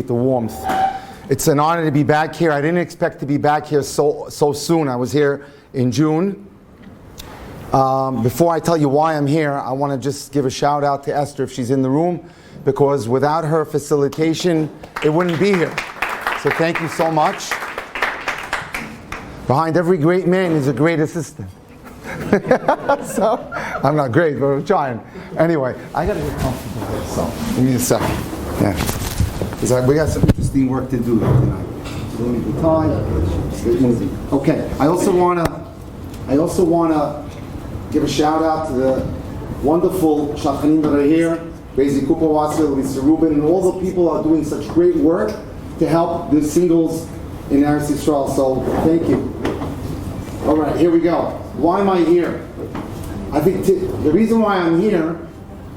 the warmth. It's an honor to be back here. I didn't expect to be back here so soon. I was here in June. Before I tell you why I'm here, I want to just give a shout out to Esther if she's in the room, because without her facilitation, it wouldn't be here. So thank you so much. Behind every great man is a great assistant. So, I'm not great, but I'm trying. Anyway, I got to get comfortable here, so give me a second. Yeah. Because we got some interesting work to do tonight. So let me be time. Okay. I also want to give a shout out to the wonderful Shachanim that are here, Bezi Kupawasel, Lisa Rubin, and all the people who are doing such great work to help the singles in Eretz Yisrael. So thank you. All right, here we go. Why am I here? I think the reason why I'm here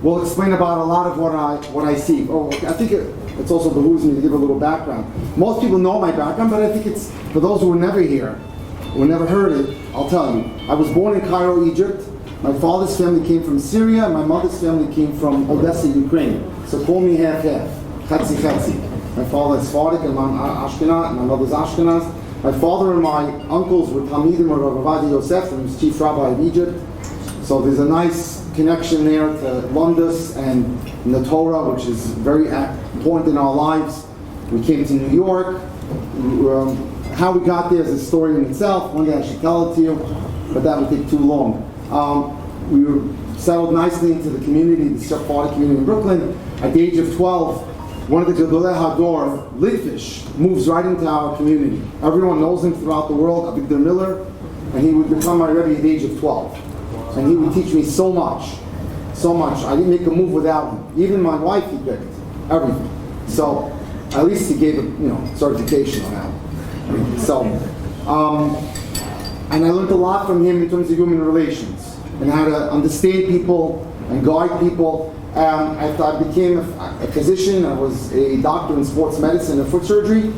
will explain about a lot of what I see. Oh, I think it's also behooves me to give a little background. Most people know my background, but I think it's for those who were never here, who never heard it. I'll tell you. I was born in Cairo, Egypt. My father's family came from Syria. My mother's family came from Odessa, Ukraine. So call me half-half. Chatzi chatzi. My father is Sephardic and I'm Ashkenaz, and my mother's Ashkenaz. My father and my uncles were Talmidim of Rabbi Yosef, who was chief rabbi of Egypt. So there's a nice connection there to Lundus and the Torah, which is very important in our lives. We came to New York. How we got there is a story in itself. One day I should tell it to you, but that would take too long. We were settled nicely into the community, the Sephardic community in Brooklyn. At the age of 12, one of the Gedolei Hador, Litvish, moves right into our community. Everyone knows him throughout the world, Rabbi Miller, and he would become my Rebbe at the age of 12. And he would teach me so much. I didn't make a move without him. Even my wife he picked, everything. So at least he gave a certification on that. So, and I learned a lot from him in terms of human relations and how to understand people and guide people. After I became a physician, I was a doctor in sports medicine and foot surgery.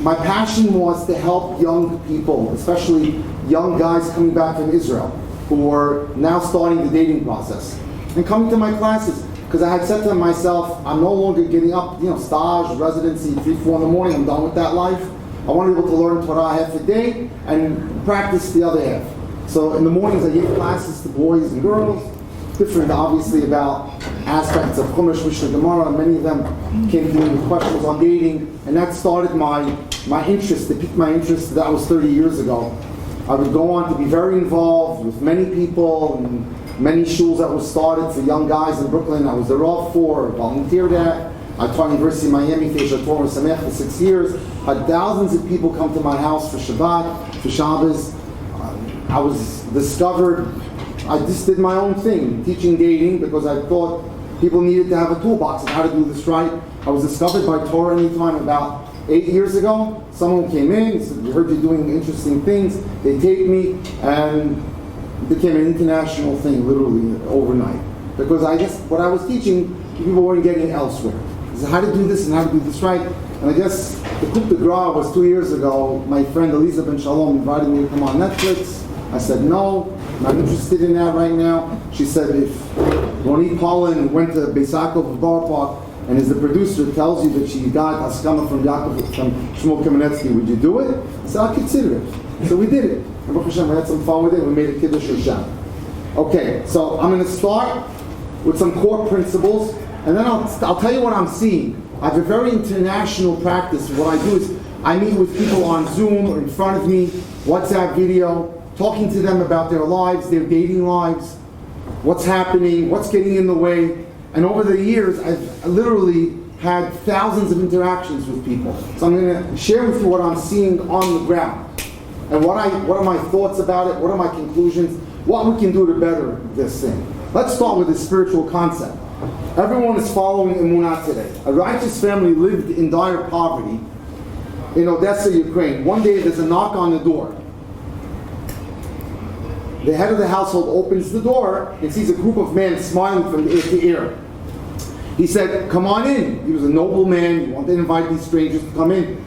My passion was to help young people, especially young guys coming back from Israel, who were now starting the dating process and coming to my classes. Because I had said to myself, I'm no longer getting up, stage, residency, 3, 4 in the morning, I'm done with that life. I want to be able to learn Torah half a day and practice the other half. So in the mornings I gave classes to boys and girls, different obviously about aspects of Chumash, Mishnah, Gemara. Many of them came to me with questions on dating, and that started my interest. It piqued my interest. That was 30 years ago. I would go on to be very involved with many people and many shuls that were started for young guys in Brooklyn. I was the Rav for, volunteered at. I taught University of Miami, Teisha Torah Samech for 6 years. Had thousands of people come to my house for Shabbat, for Shabbos. I was discovered. I just did my own thing, teaching dating, because I thought people needed to have a toolbox of how to do this right. I was discovered by Torah Anytime about 8 years ago. Someone came in and said, we heard you doing interesting things. They taped me, and it became an international thing, literally, overnight. Because I guess what I was teaching, people weren't getting elsewhere. So how to do this and how to do this right. And I guess the coup de grace was 2 years ago. My friend Elisa Ben Shalom invited me to come on Netflix. I said, no, I'm not interested in that right now. She said, if Ronit Pollin went to Beisakov of Bar Park and as the producer tells you that she got Haskama from Shmuel Kamenetsky, would you do it? I said, I'll consider it. So we did it. And Baruch Hashem, we had some fun with it. We made a Kiddush Hashem. Okay, so I'm going to start with some core principles, and then I'll tell you what I'm seeing. I have a very international practice. What I do is I meet with people on Zoom or in front of me, WhatsApp video, talking to them about their lives, their dating lives, what's happening, what's getting in the way. And over the years, I've literally had thousands of interactions with people. So I'm going to share with you what I'm seeing on the ground. And what are my thoughts about it, what are my conclusions, what we can do to better this thing. Let's start with the spiritual concept. Everyone is following Emunah today. A righteous family lived in dire poverty in Odessa, Ukraine. One day there's a knock on the door. The head of the household opens the door and sees a group of men smiling from ear to ear. He said, come on in. He was a noble man. He wanted to invite these strangers to come in.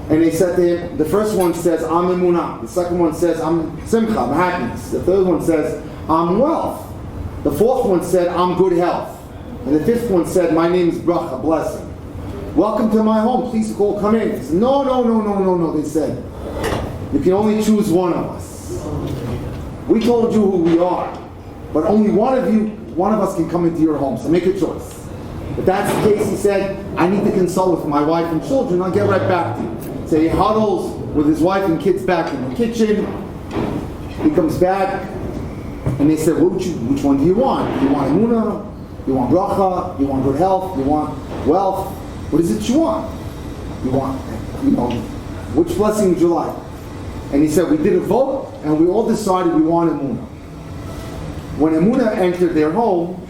And they said to him, the first one says, I'm Emunah. The second one says, I'm Simcha, I'm happiness. The third one says, I'm wealth. The fourth one said, I'm good health. And the fifth one said, my name is Bracha, blessing. welcome to my home, please come in. I said, no, they said. You can only choose one of us. We told you who we are, but only one of us can come into your home, so make a choice. If that's the case, he said, I need to consult with my wife and children, I'll get right back to you. So he huddles with his wife and kids back in the kitchen. He comes back, and they said, which one do you want? Do you want emunah? You want bracha? You want good health? You want wealth? What is it you want? You want, which blessing would you like? And he said, we did a vote, and we all decided we want emunah. When emunah entered their home,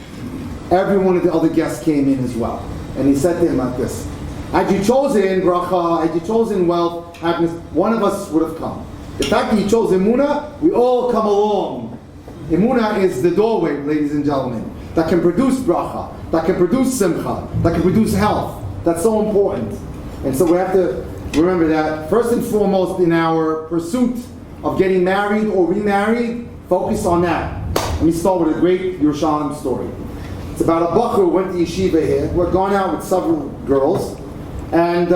every one of the other guests came in as well. And he said to him like this, had you chosen bracha, had you chosen wealth, happiness, one of us would have come. The fact that you chose emunah, we all come along. Emunah is the doorway, ladies and gentlemen, that can produce bracha, that can produce simcha, that can produce health. That's so important. And so we have to remember that, first and foremost, in our pursuit of getting married or remarried, focus on that. Let me start with a great Yerushalayim story. It's about a bacher who went to yeshiva here, who had gone out with several girls, and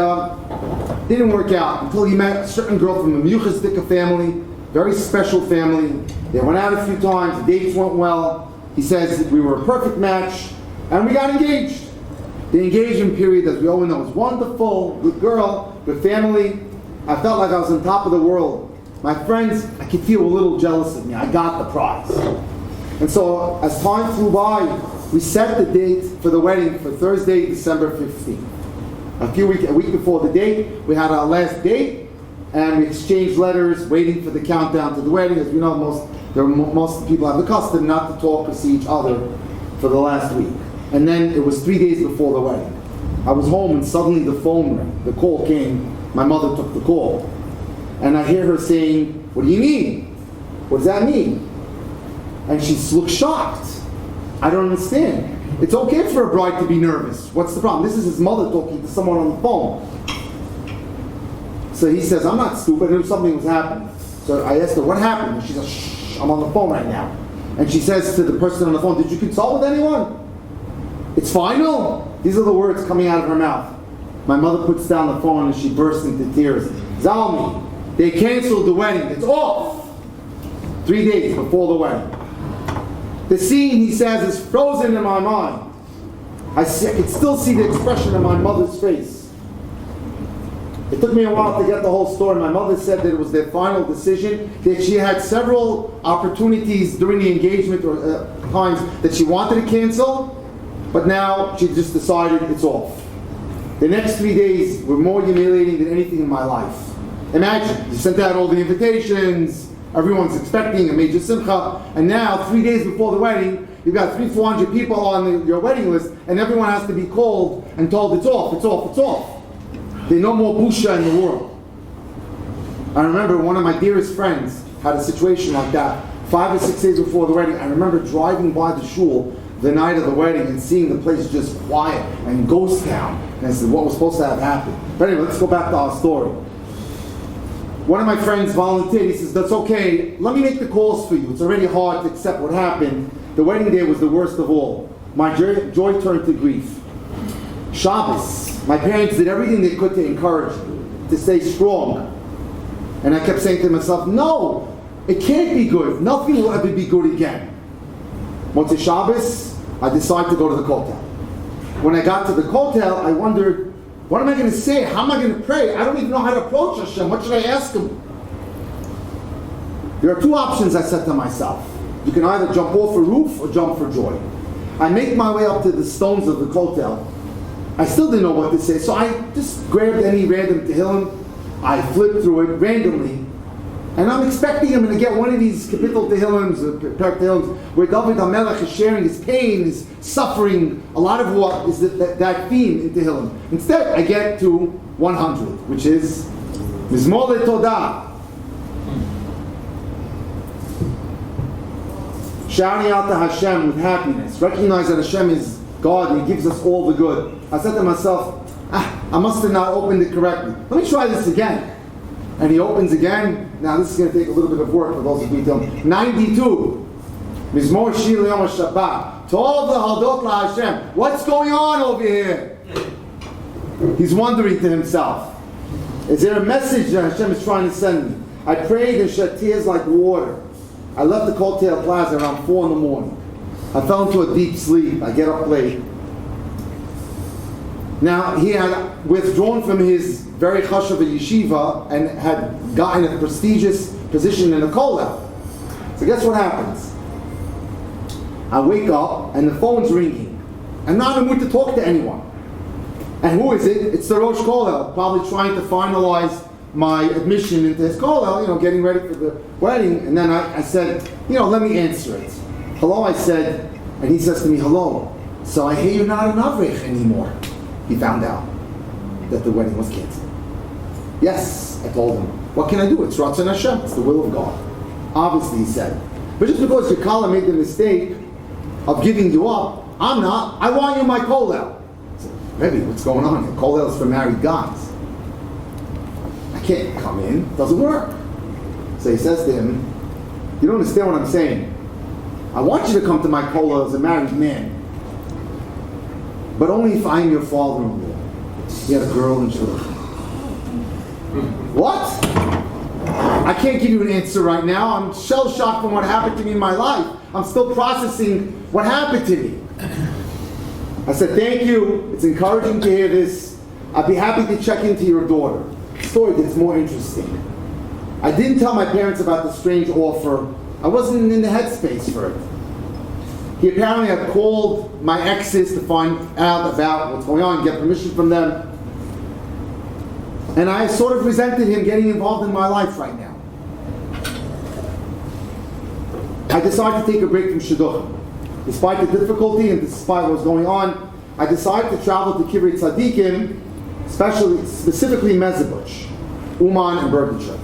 didn't work out until he met a certain girl from a Miyuchas family, very special family. They went out a few times, the dates went well. He says we were a perfect match, and we got engaged. The engagement period, as we all know, was wonderful, good girl, good family. I felt like I was on top of the world. My friends, I could feel a little jealous of me. I got the prize. And so, as time flew by, we set the date for the wedding for Thursday, December 15th. A week before the date, we had our last date, and we exchanged letters, waiting for the countdown to the wedding. As we know, most people have the custom not to talk or see each other for the last week. And then it was 3 days before the wedding. I was home, and suddenly the phone rang. The call came. My mother took the call, and I hear her saying, "What do you mean? What does that mean?" And she looks shocked. I don't understand. It's okay for a bride to be nervous. What's the problem? This is his mother talking to someone on the phone. So he says, I'm not stupid. I knew something was happening. So I asked her, what happened? And she says, shh, I'm on the phone right now. And she says to the person on the phone, did you consult with anyone? It's final? These are the words coming out of her mouth. My mother puts down the phone and she bursts into tears. Zalmi, they canceled the wedding. It's off. 3 days before the wedding. The scene, he says, is frozen in my mind. I could still see the expression of my mother's face. It took me a while to get the whole story. My mother said that it was their final decision, that she had several opportunities during the engagement or times that she wanted to cancel, but now she just decided it's off. The next 3 days were more humiliating than anything in my life. Imagine, you sent out all the invitations, everyone's expecting a major simcha, and now 3 days before the wedding, you've got 300-400 people on your wedding list, and everyone has to be called and told it's off, it's off, it's off. There's no more busha in the world. I remember one of my dearest friends had a situation like that 5 or 6 days before the wedding. I remember driving by the shul the night of the wedding and seeing the place just quiet and ghost town. And I said, what was supposed to have happened? But anyway, let's go back to our story. One of my friends volunteered. He says, that's okay, let me make the calls for you. It's already hard to accept what happened. The wedding day was the worst of all. My joy turned to grief. Shabbos. My parents did everything they could to encourage me, to stay strong. And I kept saying to myself, no, it can't be good. Nothing will ever be good again. Motzei Shabbos, I decided to go to the kotel. When I got to the kotel, I wondered, what am I going to say? How am I going to pray? I don't even know how to approach Hashem. What should I ask Him? There are two options, I said to myself. You can either jump off a roof or jump for joy. I make my way up to the stones of the kotel. I still didn't know what to say, so I just grabbed any random tehillim. I flipped through it randomly, and I'm expecting him to get one of these kapitel tehillims, perek tehillims, where David HaMelech is sharing his pain, his suffering, a lot of what is that theme in tehillim. Instead, I get to 100, which is Mizmor LeTodah. Shouting out to Hashem with happiness. Recognize that Hashem is God and He gives us all the good. I said to myself, I must have not opened it correctly. Let me try this again. And he opens again. Now this is going to take a little bit of work for those of you who don't. 92. Mizmor Shir Yom HaShabbat. To all the Haldot LaHashem. What's going on over here? He's wondering to himself, is there a message that Hashem is trying to send me? I prayed and shed tears like water. I left the Kotel Plaza around 4 in the morning. I fell into a deep sleep. I get up late. Now, he had withdrawn from his very chashuv yeshiva and had gotten a prestigious position in the kollel. So guess what happens? I wake up and the phone's ringing. I'm not in the mood to talk to anyone. And who is it? It's the Rosh Kollel, probably trying to finalize my admission into his kollel, getting ready for the wedding. And then I said, let me answer it. Hello, I said, and he says to me, hello. So I hear you're not an avrich anymore. He found out that the wedding was canceled. Yes, I told him. What can I do? It's Ratzon Hashem. It's the will of God. Obviously, he said. But just because your Kala made the mistake of giving you up, I'm not. I want you in my kollel. I said, Rebbe, what's going on here? Kollel is for married guys. I can't come in. It doesn't work. So he says to him, you don't understand what I'm saying. I want you to come to my kollel as a married man. But only if I'm your father-in-law. He had a girl and children. What? I can't give you an answer right now. I'm shell-shocked from what happened to me in my life. I'm still processing what happened to me. I said, thank you. It's encouraging to hear this. I'd be happy to check into your daughter. The story gets more interesting. I didn't tell my parents about the strange offer. I wasn't in the headspace for it. He apparently had called my exes to find out about what's going on, get permission from them. And I sort of resented him getting involved in my life right now. I decided to take a break from Shidduchim. Despite the difficulty and despite what was going on, I decided to travel to Kivrei Tzadikim, specifically Mezhebush, Uman and Berdichev,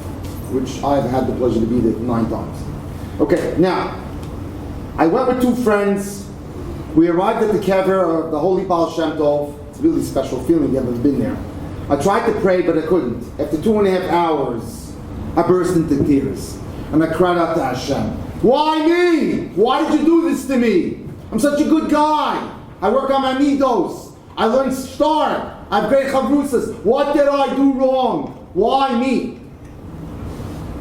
which I've had the pleasure to be there 9 times. Okay, now, I went with 2 friends. We arrived at the kever of the Holy Baal Shem Tov. It's a really special feeling, you haven't been there. I tried to pray, but I couldn't. After 2.5 hours, I burst into tears. And I cried out to Hashem, why me? Why did you do this to me? I'm such a good guy. I work on my midos. I learned star. I have great chavrusas. What did I do wrong? Why me?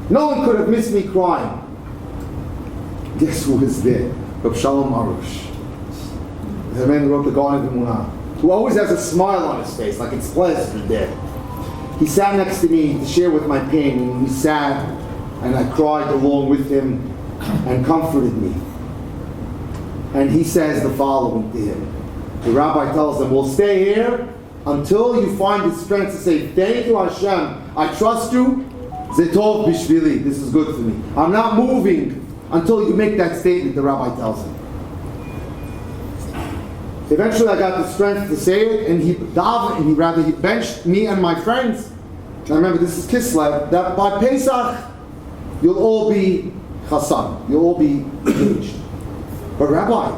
No one could have missed me crying. Guess who was there? Reb Shalom Arush. The man who wrote the Garden of Emunah, who always has a smile on his face, like it's pleasant there. He sat next to me to share with my pain, and we sat, and I cried along with him, and comforted me. And he says the following to him. The rabbi tells him, we'll stay here until you find the strength to say, thank you Hashem, I trust you, Zetov Bishvili, this is good for me. I'm not moving until you make that statement, the rabbi tells him. Eventually I got the strength to say it, and he benched me and my friends. And I remember this is Kislev, that by Pesach, you'll all be Chassan, you'll all be engaged. But Rabbi,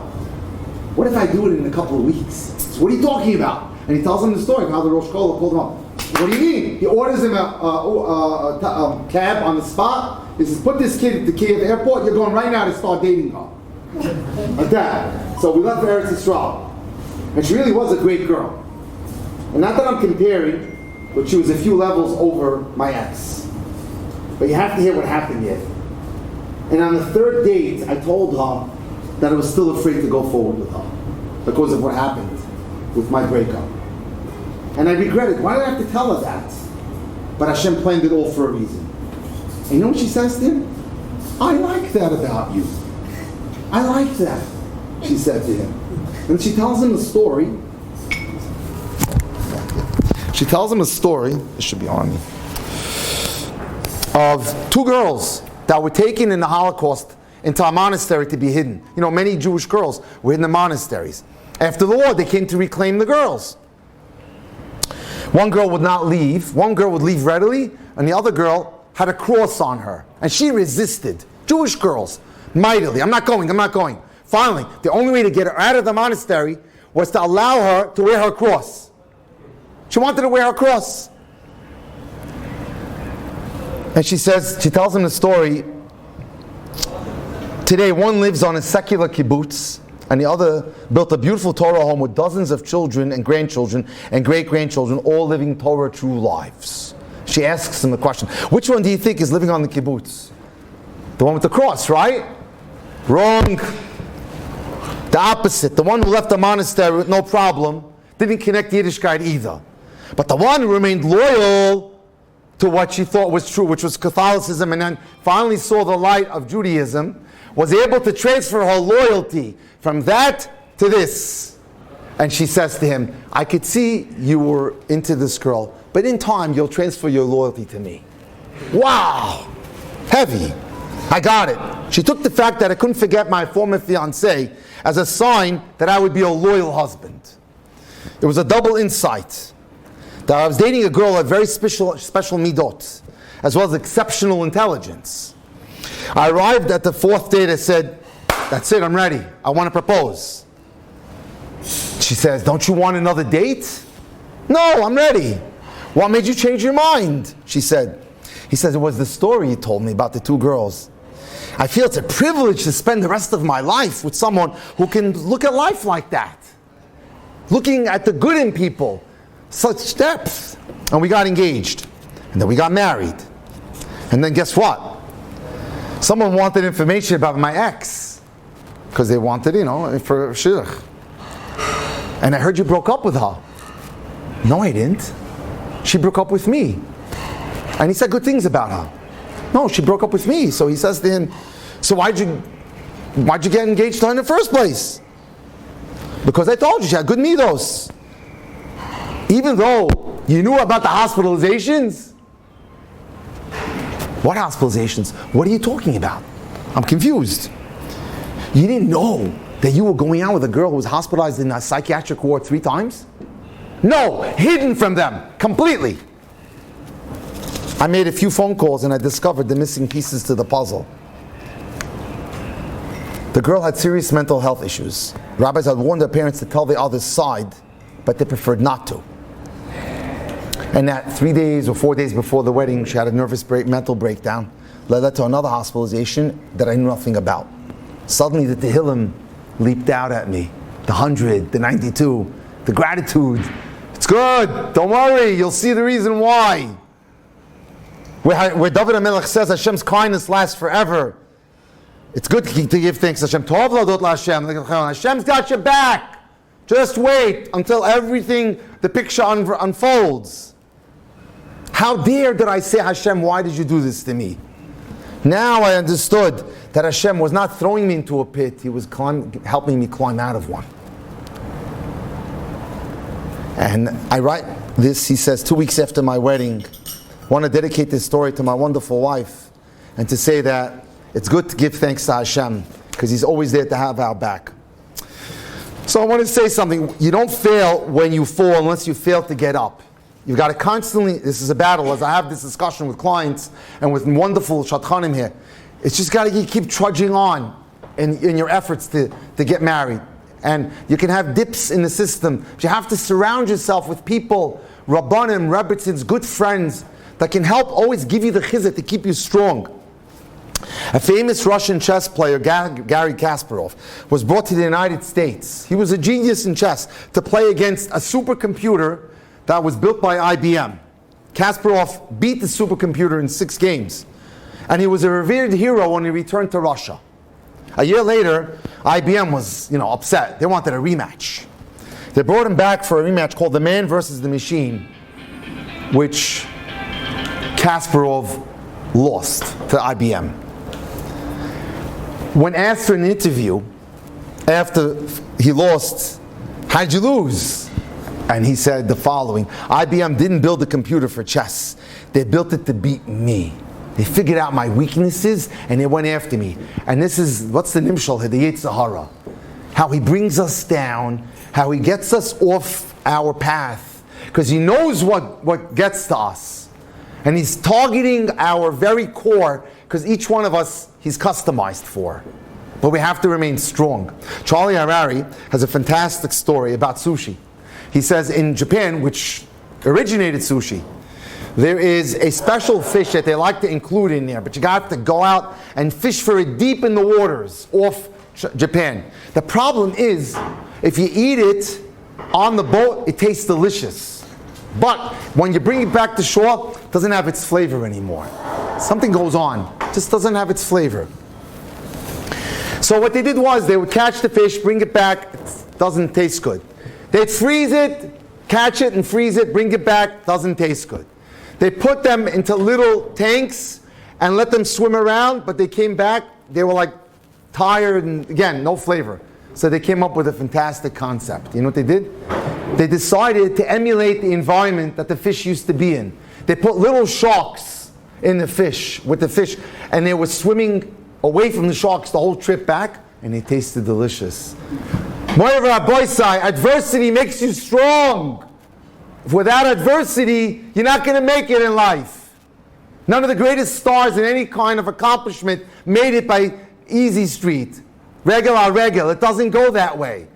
what if I do it in a couple of weeks? So what are you talking about? And he tells him the story of how the Rosh Kollel called him up. What do you mean? He orders him a cab on the spot. He says, put this kid at the Kiev airport, you're going right now to start dating her. Like that. So we left for Eretz Yisrael. And she really was a great girl. And not that I'm comparing, but she was a few levels over my ex. But you have to hear what happened yet. And on the 3rd date, I told her that I was still afraid to go forward with her because of what happened with my breakup. And I regretted. Why did I have to tell her that? But Hashem planned it all for a reason. And you know what she says to him? I like that about you. I like that, she said to him. And she tells him a story. She tells him a story, this should be on me, of 2 girls that were taken in the Holocaust into a monastery to be hidden. You know, many Jewish girls were in the monasteries. After the war, they came to reclaim the girls. One girl would not leave. One girl would leave readily, and the other girl had a cross on her. And she resisted. Jewish girls, mightily. I'm not going. Finally, the only way to get her out of the monastery was to allow her to wear her cross. She wanted to wear her cross. And she tells him the story. Today, one lives on a secular kibbutz, and the other built a beautiful Torah home with dozens of children and grandchildren and great-grandchildren, all living Torah true lives. She asks him the question, which one do you think is living on the kibbutz? The one with the cross, right? Wrong. The opposite. The one who left the monastery with no problem, didn't connect Yiddishkeit either. But the one who remained loyal to what she thought was true, which was Catholicism, and then finally saw the light of Judaism, was able to transfer her loyalty from that to this. And she says to him, I could see you were into this girl, but in time you'll transfer your loyalty to me. Wow! Heavy. I got it. She took the fact that I couldn't forget my former fiancé as a sign that I would be a loyal husband. It was a double insight. That I was dating a girl with very special midot, as well as exceptional intelligence. I arrived at the fourth date. I said, that's it, I'm ready. I want to propose. She says, don't you want another date? No, I'm ready. What made you change your mind? She said. He says, it was the story you told me about the two girls. I feel it's a privilege to spend the rest of my life with someone who can look at life like that. Looking at the good in people. Such depth. And we got engaged. And then we got married. And then guess what? Someone wanted information about my ex. Because they wanted, for shidduch. And I heard you broke up with her. No, I didn't. She broke up with me. And he said good things about her. No, she broke up with me. So he says to him, so why'd you get engaged to her in the first place? Because I told you she had good midos. Even though you knew about the hospitalizations. What hospitalizations? What are you talking about? I'm confused. You didn't know that you were going out with a girl who was hospitalized in a psychiatric ward 3 times? No, hidden from them, completely. I made a few phone calls and I discovered the missing pieces to the puzzle. The girl had serious mental health issues. Rabbis had warned their parents to tell the other side, but they preferred not to. And that 3 days or 4 days before the wedding, she had a nervous mental breakdown, led to another hospitalization that I knew nothing about. Suddenly the Tehillim leaped out at me. The 100, the 92, the gratitude. It's good, don't worry, you'll see the reason why. Where David HaMelech says Hashem's kindness lasts forever. It's good to give thanks to Hashem. Tov ladot LaHashem. Hashem's got your back. Just wait until everything, the picture unfolds. How dare did I say, Hashem, why did you do this to me? Now I understood that Hashem was not throwing me into a pit, He was helping me climb out of one. And I write this, he says, 2 weeks after my wedding, I want to dedicate this story to my wonderful wife and to say that it's good to give thanks to Hashem because He's always there to have our back. So I want to say something. You don't fail when you fall unless you fail to get up. You've got to constantly, this is a battle, as I have this discussion with clients and with wonderful shadchanim here. It's just got to keep trudging on in your efforts to get married. And you can have dips in the system, but you have to surround yourself with people, Rabbanim, Rebbitzins, good friends, that can help always give you the chizit to keep you strong. A famous Russian chess player, Garry Kasparov, was brought to the United States. He was a genius in chess to play against a supercomputer that was built by IBM. Kasparov beat the supercomputer in 6 games. And he was a revered hero when he returned to Russia. A year later, IBM was, upset. They wanted a rematch. They brought him back for a rematch called The Man versus the Machine, which Kasparov lost to IBM. When asked for an interview after he lost, how'd you lose? And he said the following: IBM didn't build a computer for chess. They built it to beat me. They figured out my weaknesses and they went after me. And this is, what's the nimshal here? The Yetzer Hara. How he brings us down, how he gets us off our path. Because he knows what gets to us. And he's targeting our very core, because each one of us, he's customized for. But we have to remain strong. Charlie Harari has a fantastic story about sushi. He says in Japan, which originated sushi, there is a special fish that they like to include in there, but you got to go out and fish for it deep in the waters, off Japan. The problem is, if you eat it on the boat, it tastes delicious. But when you bring it back to shore, it doesn't have its flavor anymore. Something goes on. It just doesn't have its flavor. So what they did was, they would catch the fish, bring it back, it doesn't taste good. They'd freeze it, catch it and freeze it, bring it back, doesn't taste good. They put them into little tanks and let them swim around, but they came back, they were like tired and again, no flavor. So they came up with a fantastic concept. You know what they did? They decided to emulate the environment that the fish used to be in. They put little sharks in the fish, with the fish, and they were swimming away from the sharks the whole trip back, and they tasted delicious. Moira Rabbi, adversity makes you strong. Without adversity, you're not going to make it in life. None of the greatest stars in any kind of accomplishment made it by easy street. Regular. It doesn't go that way.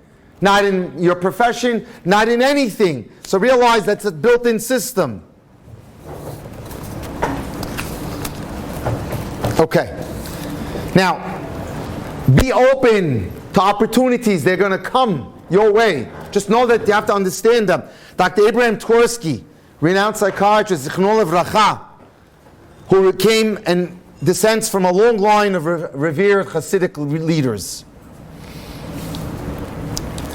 Not in your profession, not in anything. So realize that's a built-in system. Okay. Now, be open to opportunities. They're going to come your way. Just know that you have to understand them. Dr. Abraham Tversky, renowned psychiatrist, Zichrono Livracha, who came and descends from a long line of revered Hasidic leaders.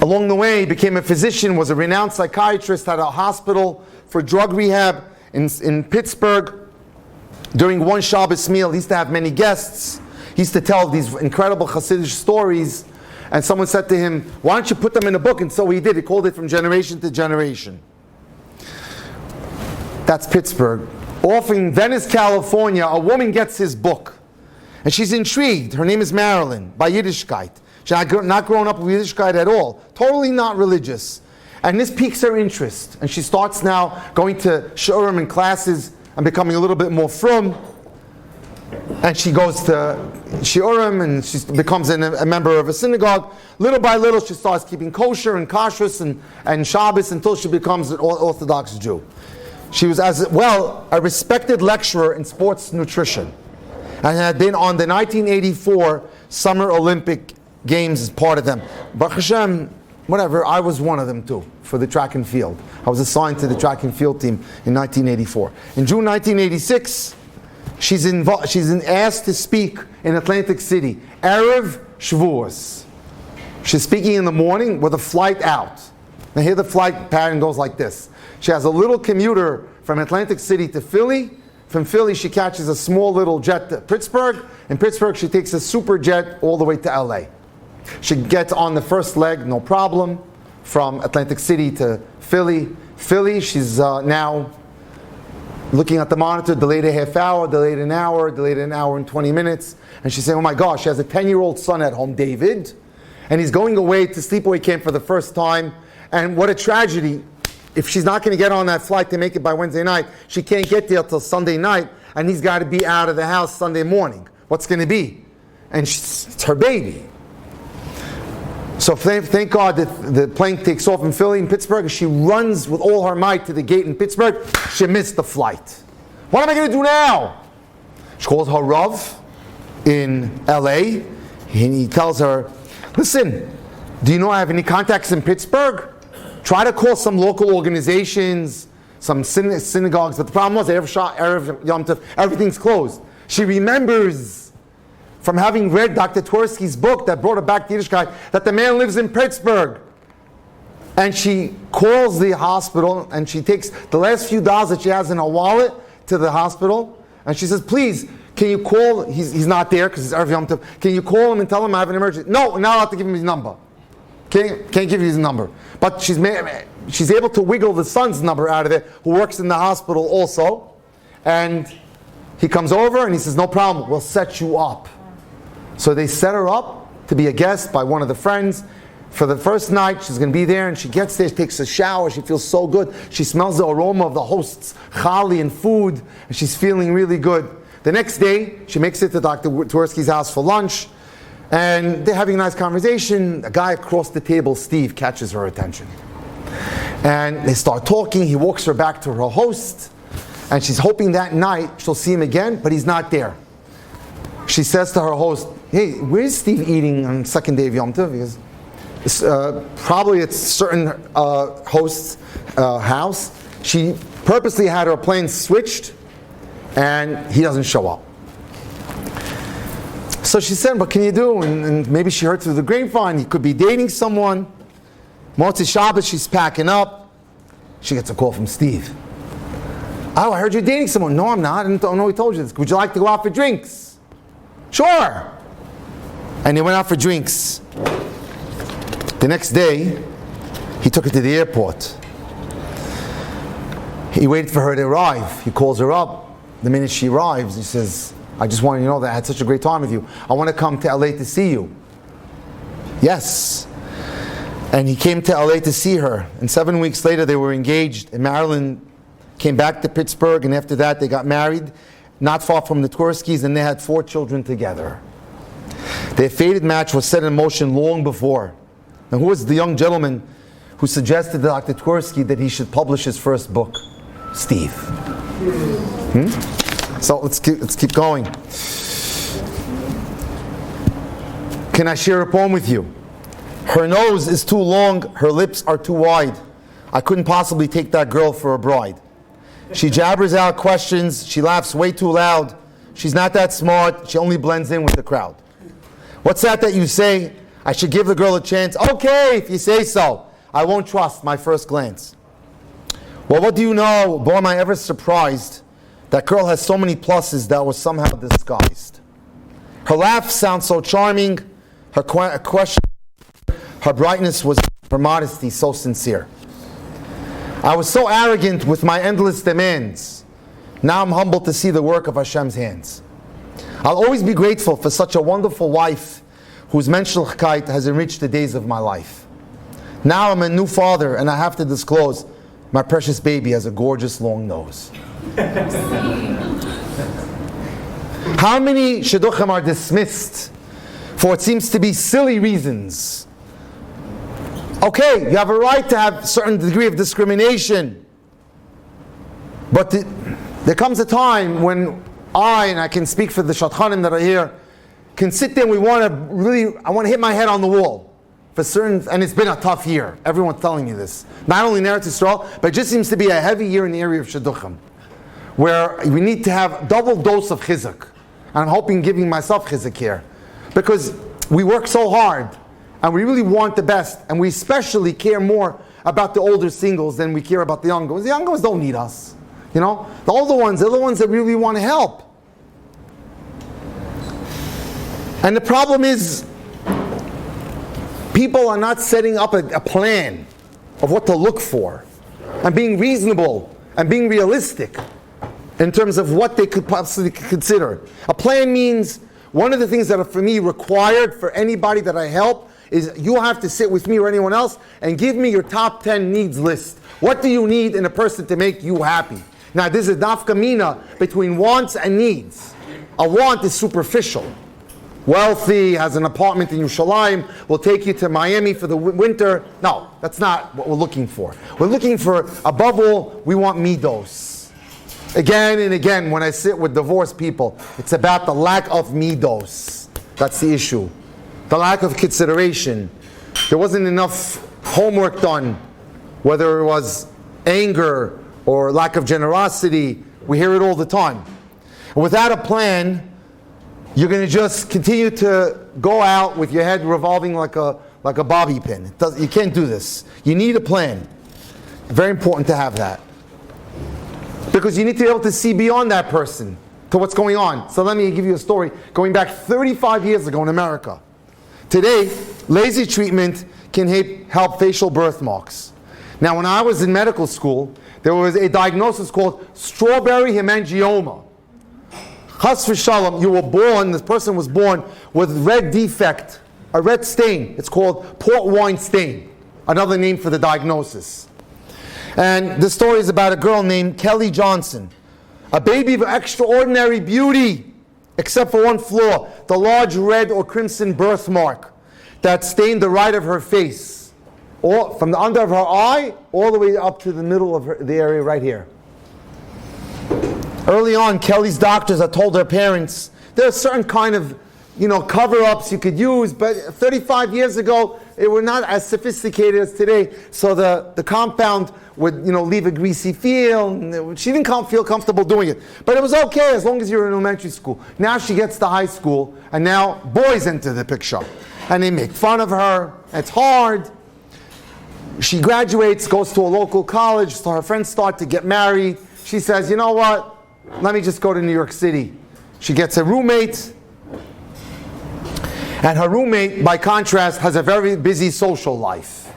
Along the way, he became a physician, was a renowned psychiatrist, had a hospital for drug rehab in Pittsburgh. During one Shabbos meal, he used to have many guests. He used to tell these incredible Hasidic stories. And someone said to him, why don't you put them in a book? And so he did. He called it From Generation to Generation. That's Pittsburgh. Off in Venice, California, a woman gets his book. And she's intrigued. Her name is Marilyn, by Yiddishkeit. She's not grown up with Yiddishkeit at all. Totally not religious. And this piques her interest. And she starts now going to shiurim and classes and becoming a little bit more frum. And she goes to shiurim and she becomes a member of a synagogue. Little by little, she starts keeping kosher and kashrus and Shabbos until she becomes an Orthodox Jew. She was as well a respected lecturer in sports nutrition and had been on the 1984 Summer Olympic Games as part of them. Baruch Hashem, whatever, I was one of them too, for the track and field. I was assigned to the track and field team in 1984. In June 1986, she's asked to speak in Atlantic City, Erev Shavuos. She's speaking in the morning with a flight out. Now here the flight pattern goes like this. She has a little commuter from Atlantic City to Philly. From Philly, she catches a small little jet to Pittsburgh. In Pittsburgh, she takes a super jet all the way to LA. She gets on the first leg, no problem, from Atlantic City to Philly. Philly, she's now looking at the monitor, delayed a half hour, delayed an hour and 20 minutes. And she's saying, oh my gosh, she has a 10-year-old son at home, David, and he's going away to sleepaway camp for the first time. And what a tragedy. If she's not going to get on that flight to make it by Wednesday night, she can't get there till Sunday night, and he's got to be out of the house Sunday morning. What's going to be? And it's her baby. So thank God that the plane takes off in Philly and Pittsburgh, and she runs with all her might to the gate in Pittsburgh. She missed the flight. What am I going to do now? She calls her Rav in LA, and he tells her, listen, do you know I have any contacts in Pittsburgh? Try to call some local organizations, some synagogues, but the problem was Erev Yom Tov, everything's closed. She remembers from having read Dr. Tversky's book that brought her back to Yiddishkeit that the man lives in Pittsburgh. And she calls the hospital and she takes the last few dollars that she has in her wallet to the hospital, and she says, please, can you call, he's not there because it's Erev Yom Tov, can you call him and tell him I have an emergency? No, we're not allowed to give him his number. Can't give you his number. But she's able to wiggle the son's number out of it, who works in the hospital also. And he comes over and he says, no problem, we'll set you up. So they set her up to be a guest by one of the friends. For the first night, she's going to be there, and she gets there, she takes a shower, she feels so good. She smells the aroma of the host's chali and food, and she's feeling really good. The next day, she makes it to Dr. Tversky's house for lunch. And they're having a nice conversation. A guy across the table, Steve, catches her attention. And they start talking. He walks her back to her host. And she's hoping that night she'll see him again, but he's not there. She says to her host, hey, where's Steve eating on the second day of Yom Tov? Because probably it's certain host's house. She purposely had her plans switched, and he doesn't show up. So she said, what can you do? And maybe she heard through the grapevine, he could be dating someone. Motzei Shabbos, she's packing up. She gets a call from Steve. Oh, I heard you're dating someone. No, I'm not. I don't know who told you this. Would you like to go out for drinks? Sure. And they went out for drinks. The next day, he took her to the airport. He waited for her to arrive. He calls her up. The minute she arrives, he says, I just want you to know that I had such a great time with you. I want to come to LA to see you. Yes. And he came to LA to see her. And 7 weeks later, they were engaged. And Marilyn came back to Pittsburgh. And after that, they got married, not far from the Twerskis. And they had 4 children together. Their fated match was set in motion long before. Now, who was the young gentleman who suggested to Dr. Tversky that he should publish his first book? Steve. So let's keep going. Can I share a poem with you? Her nose is too long, her lips are too wide. I couldn't possibly take that girl for a bride. She jabbers out questions, she laughs way too loud. She's not that smart, she only blends in with the crowd. What's that you say? I should give the girl a chance. Okay, if you say so. I won't trust my first glance. Well, what do you know? Boy, am I ever surprised. That girl has so many pluses that was somehow disguised. Her laugh sounds so charming. Her question, her brightness was her modesty so sincere. I was so arrogant with my endless demands. Now I'm humbled to see the work of Hashem's hands. I'll always be grateful for such a wonderful wife whose menschlichkeit has enriched the days of my life. Now I'm a new father and I have to disclose my precious baby has a gorgeous long nose. How many shidduchim are dismissed for what seems to be silly reasons? Okay, you have a right to have a certain degree of discrimination. But there comes a time when I can speak for the shadchanim that are here, can sit there and I want to hit my head on the wall. For certain, and it's been a tough year. Everyone's telling me this. Not only in Eretz Yisrael, but it just seems to be a heavy year in the area of shidduchim, where we need to have double dose of chizuk. And I'm hoping giving myself chizuk here, because we work so hard, and we really want the best, and we especially care more about the older singles than we care about the younger ones. The younger ones don't need us, the older ones, they're the ones that really want to help. And the problem is, people are not setting up a plan of what to look for and being reasonable and being realistic in terms of what they could possibly consider. A plan means one of the things that are for me required for anybody that I help is you have to sit with me or anyone else and give me your top 10 needs list. What do you need in a person to make you happy? Now this is nafka mina between wants and needs. A want is superficial. Wealthy, has an apartment in Yerushalayim, will take you to Miami for the winter. No, that's not what we're looking for. We're looking for, above all, we want midos. Again and again, when I sit with divorced people, it's about the lack of midos. That's the issue. The lack of consideration. There wasn't enough homework done, whether it was anger or lack of generosity. We hear it all the time. And without a plan, you're going to just continue to go out with your head revolving like a bobby pin. You can't do this. You need a plan. Very important to have that. Because you need to be able to see beyond that person to what's going on. So let me give you a story going back 35 years ago in America. Today, laser treatment can help facial birthmarks. Now, when I was in medical school, there was a diagnosis called strawberry hemangioma. Chas v'shalom, you were born, this person was born with red defect, a red stain. It's called port wine stain, another name for the diagnosis. And the story is about a girl named Kelly Johnson, a baby of extraordinary beauty, except for one flaw, the large red or crimson birthmark that stained the right of her face, or from the under of her eye all the way up to the middle of the area right here. Early on, Kelly's doctors had told her parents, there are certain kind of cover-ups you could use, but 35 years ago, they were not as sophisticated as today. So the compound would, leave a greasy feel. And she didn't feel comfortable doing it. But it was okay as long as you were in elementary school. Now she gets to high school, and now boys enter the picture. And they make fun of her. It's hard. She graduates, goes to a local college, so her friends start to get married. She says, you know what? Let me just go to New York City. She gets a roommate. And her roommate, by contrast, has a very busy social life.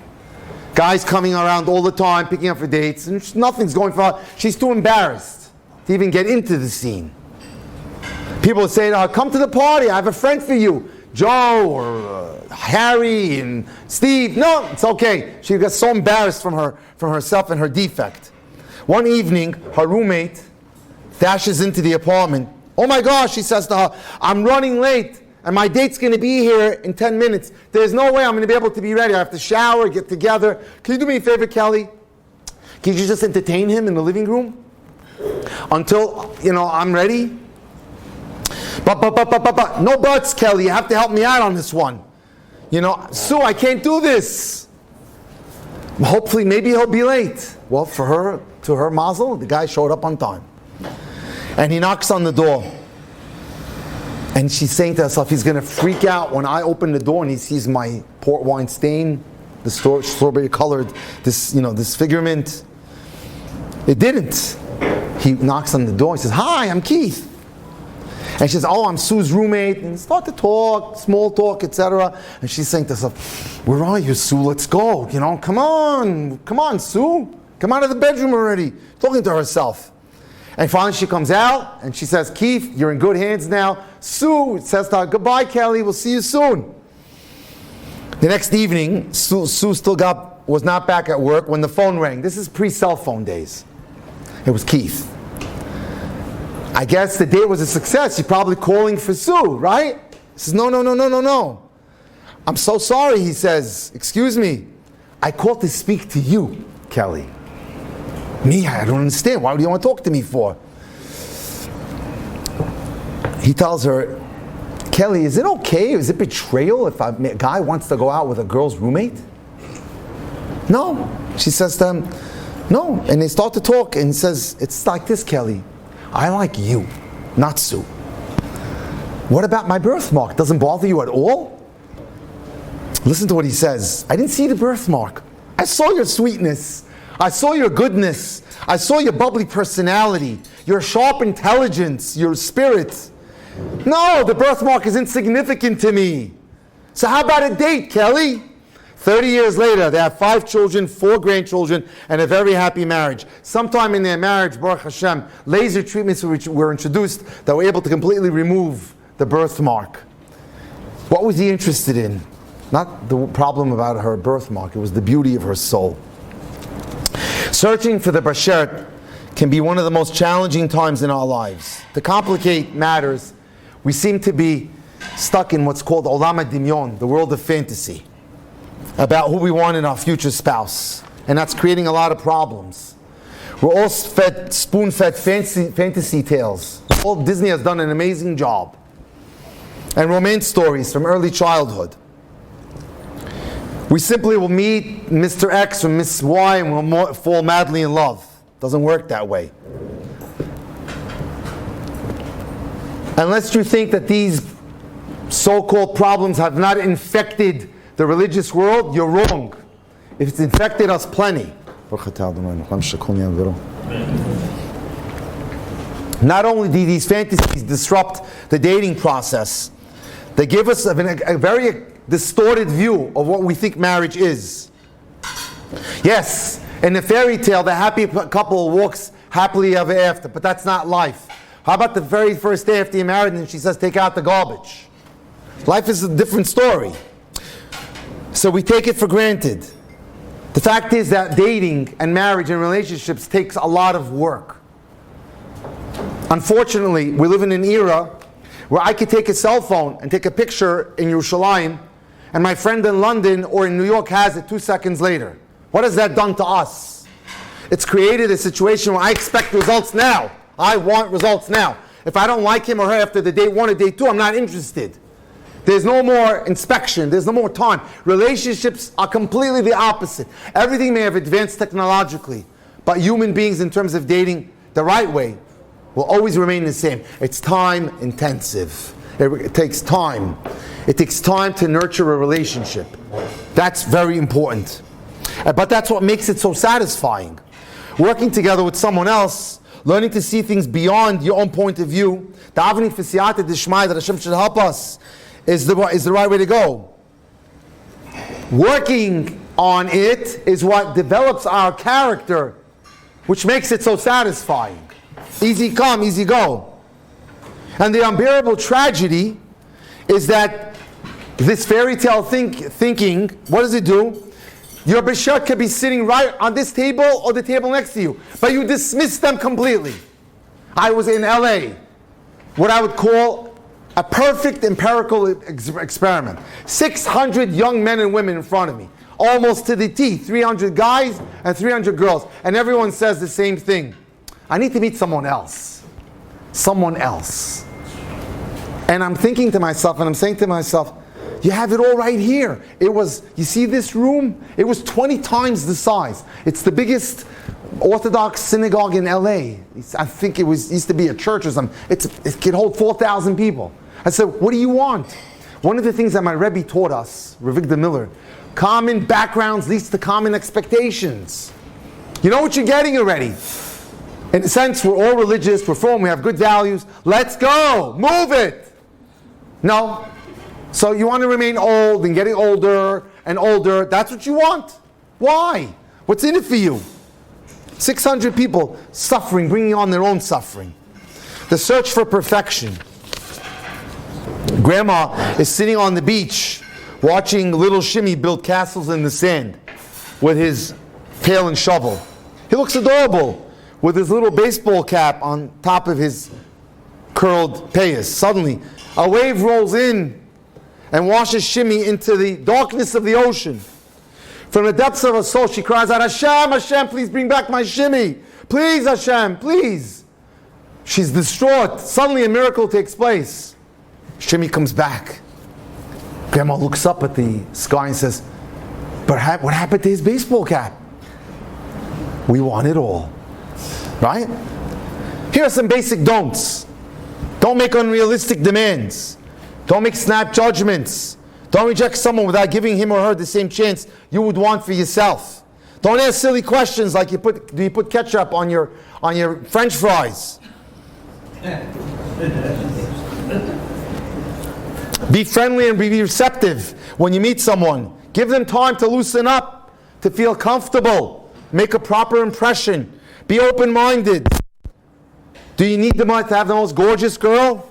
Guys coming around all the time, picking up for dates, and nothing's going for her. She's too embarrassed to even get into the scene. People say to her, come to the party, I have a friend for you. Joe or Harry and Steve. No, it's okay. She gets so embarrassed from herself and her defect. One evening, her roommate dashes into the apartment. Oh my gosh, she says to her, I'm running late. And my date's going to be here in 10 minutes. There's no way I'm going to be able to be ready. I have to shower, get together. Can you do me a favor, Kelly? Can you just entertain him in the living room until, I'm ready? But. No buts, Kelly. You have to help me out on this one. Sue, I can't do this. Hopefully, maybe he'll be late. Well, to her mazel, the guy showed up on time. And he knocks on the door. And she's saying to herself, he's going to freak out when I open the door and he sees my port wine stain, the strawberry colored, this figurement. It didn't. He knocks on the door and says, hi, I'm Keith. And she says, oh, I'm Sue's roommate. And start to talk, small talk, etc. And she's saying to herself, where are you, Sue? Let's go. Come on, Sue. Come out of the bedroom already. Talking to herself. And finally she comes out and she says, Keith, you're in good hands now. Sue says to her, goodbye, Kelly, we'll see you soon. The next evening, Sue still was not back at work when the phone rang. This is pre-cell phone days. It was Keith. I guess the date was a success. You're probably calling for Sue, right? He says, no. I'm so sorry, he says. Excuse me. I called to speak to you, Kelly. Me, I don't understand. Why do you want to talk to me for? He tells her, Kelly, is it okay? Is it betrayal if a guy wants to go out with a girl's roommate? No. She says to him, no. And they start to talk and he says, it's like this, Kelly. I like you, not Sue. What about my birthmark? Doesn't bother you at all? Listen to what he says. I didn't see the birthmark. I saw your sweetness. I saw your goodness. I saw your bubbly personality, your sharp intelligence, your spirit. No, the birthmark is insignificant to me. So how about a date, Kelly? 30 years later, they have 5 children, 4 grandchildren, and a very happy marriage. Sometime in their marriage, Baruch Hashem, laser treatments were introduced that were able to completely remove the birthmark. What was he interested in? Not the problem about her birthmark, it was the beauty of her soul. Searching for the Bashert can be one of the most challenging times in our lives. To complicate matters, we seem to be stuck in what's called Olam HaDimyon, the world of fantasy, about who we want in our future spouse. And that's creating a lot of problems. We're all spoon-fed fantasy tales. Disney has done an amazing job. And romance stories from early childhood. We simply will meet Mr. X or Miss Y and we'll fall madly in love. Doesn't work that way. Unless you think that these so-called problems have not infected the religious world, you're wrong. It's infected us plenty. Not only do these fantasies disrupt the dating process, they give us a very distorted view of what we think marriage is. Yes, in the fairy tale, the happy couple walks happily ever after, but that's not life. How about the very first day after you're married and she says, take out the garbage? Life is a different story. So we take it for granted. The fact is that dating and marriage and relationships takes a lot of work. Unfortunately, we live in an era where I could take a cell phone and take a picture in Yerushalayim, and my friend in London or in New York has it 2 seconds later. What has that done to us? It's created a situation where I expect results now. I want results now. If I don't like him or her after the date 1 or date 2, I'm not interested. There's no more inspection. There's no more time. Relationships are completely the opposite. Everything may have advanced technologically, but human beings, in terms of dating the right way, will always remain the same. It's time intensive. It takes time. It takes time to nurture a relationship. That's very important. But that's what makes it so satisfying. Working together with someone else, learning to see things beyond your own point of view, davening for siyata d'shmai, that Hashem should help us, is the right way to go. Working on it is what develops our character, which makes it so satisfying. Easy come, easy go. And the unbearable tragedy is that this fairy tale thinking, what does it do? Your bishar could be sitting right on this table or the table next to you, but you dismiss them completely. I was in LA, what I would call a perfect empirical experiment. 600 young men and women in front of me, almost to the T, 300 guys and 300 girls, and everyone says the same thing. I need to meet someone else. Someone else. And I'm thinking to myself, and I'm saying to myself, you have it all right here. You see this room? It was 20 times the size. It's the biggest Orthodox synagogue in LA. I think it used to be a church or something. It could hold 4,000 people. I said, what do you want? One of the things that my Rebbe taught us, Rabbi Dr, common backgrounds leads to common expectations. You know what you're getting already. In a sense, we're all religious, we're from, we have good values. Let's go, move it. No. So you want to remain old and getting older and older. That's what you want. Why? What's in it for you? 600 people suffering, bringing on their own suffering. The search for perfection. Grandma is sitting on the beach watching little Shimmy build castles in the sand with his pail and shovel. He looks adorable with his little baseball cap on top of his curled payas. Suddenly, a wave rolls in and washes Shimmy into the darkness of the ocean. From the depths of her soul, she cries out, Hashem, Hashem, please bring back my Shimmy. Please, Hashem, please. She's distraught. Suddenly a miracle takes place. Shimmy comes back. Grandma looks up at the sky and says, but what happened to his baseball cap? We want it all. Right? Here are some basic don'ts. Don't make unrealistic demands. Don't make snap judgments. Don't reject someone without giving him or her the same chance you would want for yourself. Don't ask silly questions like do you put ketchup on your French fries? Be friendly and be receptive when you meet someone. Give them time to loosen up, to feel comfortable. Make a proper impression. Be open-minded. Do you need to have the most gorgeous girl?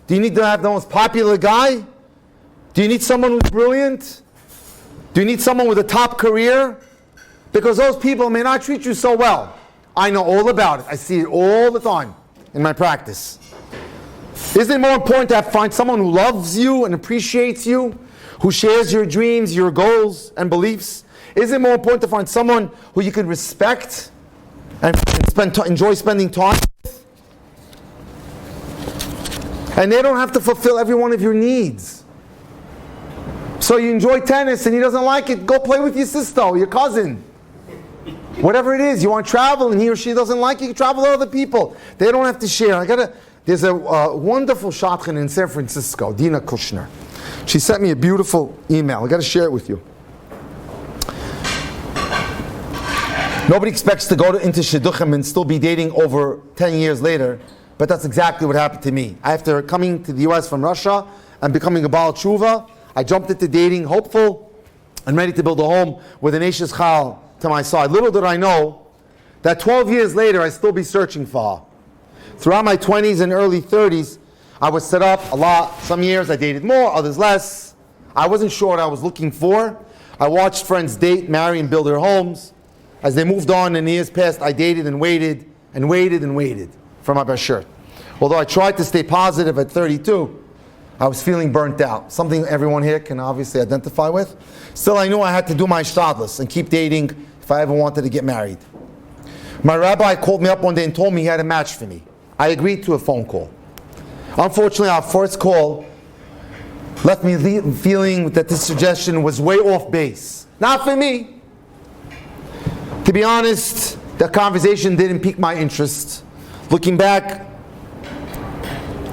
Do you need to have the most popular guy? Do you need someone who's brilliant? Do you need someone with a top career? Because those people may not treat you so well. I know all about it. I see it all the time in my practice. Isn't it more important to find someone who loves you and appreciates you, who shares your dreams, your goals, and beliefs? Isn't it more important to find someone who you can respect and enjoy spending time with? And they don't have to fulfill every one of your needs. So you enjoy tennis and he doesn't like it, go play with your sister or your cousin. Whatever it is, you want to travel and he or she doesn't like it, you can travel with other people. They don't have to share. There's a wonderful shadchan in San Francisco, Dina Kushner. She sent me a beautiful email. I got to share it with you. Nobody expects to go into shidduchim and still be dating over 10 years later, but that's exactly what happened to me. After coming to the US from Russia and becoming a Baal Tshuva, I jumped into dating, hopeful and ready to build a home with an Eishes Chal to my side. Little did I know that 12 years later I'd still be searching for her. Throughout my 20s and early 30s, I was set up a lot. Some years I dated more, others less. I wasn't sure what I was looking for. I watched friends date, marry, and build their homes. As they moved on in the years past, I dated and waited and waited and waited for my bashert. Although I tried to stay positive at 32, I was feeling burnt out. Something everyone here can obviously identify with. Still, I knew I had to do my shtadlus and keep dating if I ever wanted to get married. My rabbi called me up one day and told me he had a match for me. I agreed to a phone call. Unfortunately, our first call left me feeling that this suggestion was way off base. Not for me. To be honest, the conversation didn't pique my interest. Looking back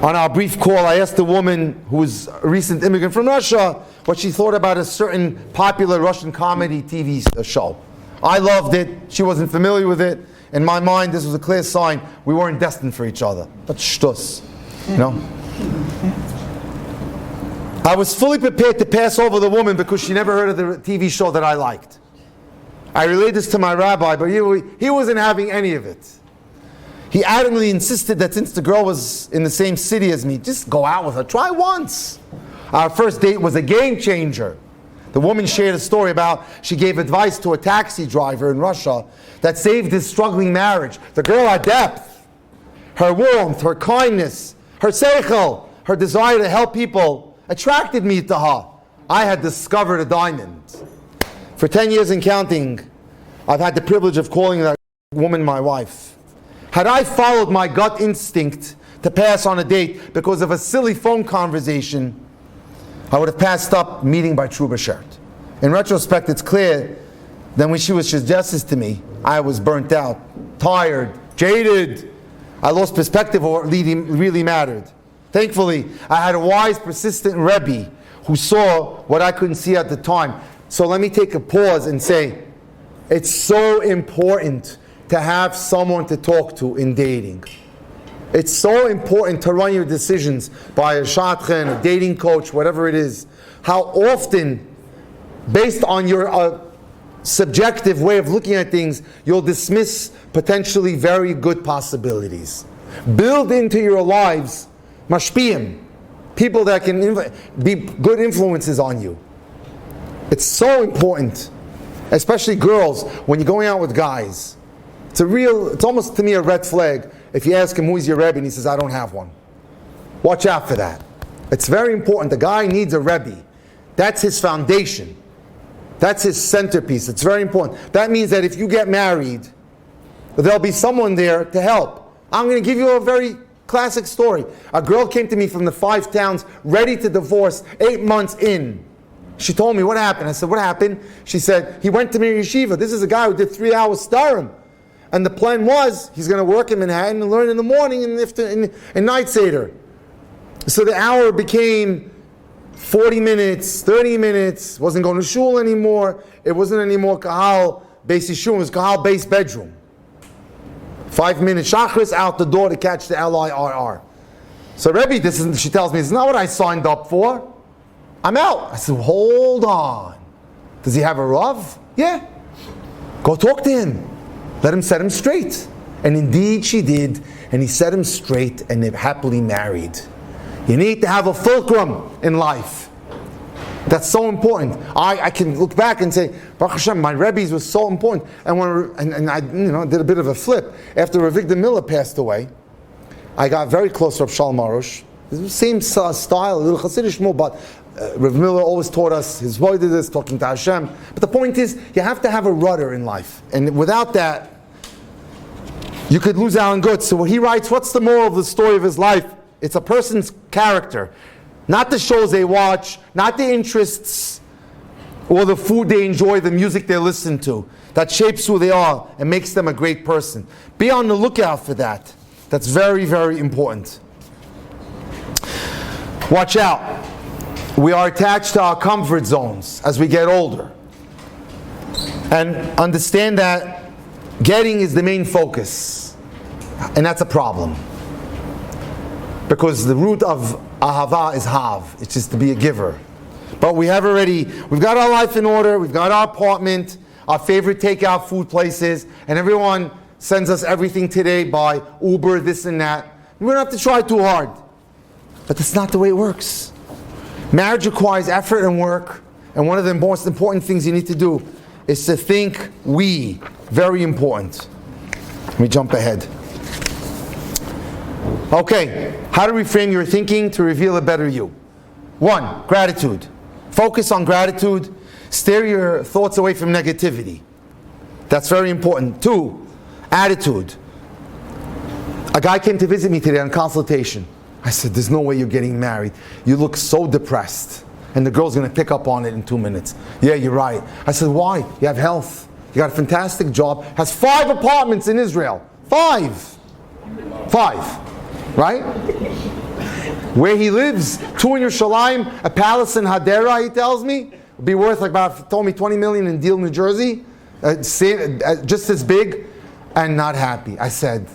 on our brief call, I asked the woman, who was a recent immigrant from Russia, what she thought about a certain popular Russian comedy TV show. I loved it. She wasn't familiar with it. In my mind, this was a clear sign we weren't destined for each other. That's shtus, you know? I was fully prepared to pass over the woman because she never heard of the TV show that I liked. I relayed this to my rabbi, but he wasn't having any of it. He adamantly insisted that since the girl was in the same city as me, just go out with her. Try once. Our first date was a game changer. The woman shared a story about she gave advice to a taxi driver in Russia that saved his struggling marriage. The girl had depth. Her warmth, her kindness, her seichel, her desire to help people attracted me to her. I had discovered a diamond. For 10 years and counting, I've had the privilege of calling that woman my wife. Had I followed my gut instinct to pass on a date because of a silly phone conversation, I would have passed up meeting by true b'shert. In retrospect, it's clear that when she was suggested to me, I was burnt out, tired, jaded. I lost perspective of what really mattered. Thankfully, I had a wise, persistent Rebbe who saw what I couldn't see at the time. So let me take a pause and say, it's so important to have someone to talk to in dating. It's so important to run your decisions by a shadchan, a dating coach, whatever it is. How often, based on your subjective way of looking at things, you'll dismiss potentially very good possibilities. Build into your lives mashpiyim, people that can be good influences on you. It's so important, especially girls, when you're going out with guys. It's almost to me a red flag if you ask him who's your Rebbe and he says, I don't have one. Watch out for that. It's very important. The guy needs a Rebbe. That's his foundation. That's his centerpiece. It's very important. That means that if you get married, there'll be someone there to help. I'm going to give you a very classic story. A girl came to me from the 5 towns, ready to divorce, 8 months in. She told me, what happened? I said, what happened? She said, he went to Mir Yeshiva. This is a guy who did 3 hours starim. And the plan was, he's going to work in Manhattan and learn in the morning and night Seder. So the hour became 40 minutes, 30 minutes, wasn't going to shul anymore. It wasn't anymore kahal base yeshua, it was kahal base bedroom. 5 minutes shachris out the door to catch the LIRR. So Rebbe, she tells me, it's not what I signed up for. I'm out. I said, hold on. Does he have a Rav? Yeah. Go talk to him. Let him set him straight. And indeed she did. And he set him straight and they're happily married. You need to have a fulcrum in life. That's so important. I can look back and say, Baruch Hashem, my Rebbe's was so important. And I did a bit of a flip. After Rabbi Dr. passed away, I got very close to Rav Shalom Arush. Same style, a little Hasidic more, but Rav Miller always taught us his boy did this, talking to Hashem. But the point is, you have to have a rudder in life. And without that, you could lose out on good. So what he writes, what's the moral of the story of his life? It's a person's character. Not the shows they watch, not the interests, or the food they enjoy, the music they listen to. That shapes who they are and makes them a great person. Be on the lookout for that. That's very, very important. Watch out. We are attached to our comfort zones as we get older. And understand that getting is the main focus. And that's a problem. Because the root of ahava is hav. It's just to be a giver. But we've got our life in order, we've got our apartment, our favorite takeout food places, and everyone sends us everything today by Uber, this and that. We don't have to try too hard. But that's not the way it works. Marriage requires effort and work, and one of the most important things you need to do is to think we. Very important. Let me jump ahead. Okay, how to reframe your thinking to reveal a better you. 1, gratitude. Focus on gratitude. Steer your thoughts away from negativity. That's very important. 2, attitude. A guy came to visit me today on consultation. I said, there's no way you're getting married. You look so depressed. And the girl's going to pick up on it in 2 minutes. Yeah, you're right. I said, why? You have health. You got a fantastic job. Has 5 apartments in Israel. 5. Right? Where he lives, 2 in Yerushalayim, a palace in Hadera, he tells me, would be worth like about, told me 20 million in Deal, New Jersey. Just as big, and not happy. I said,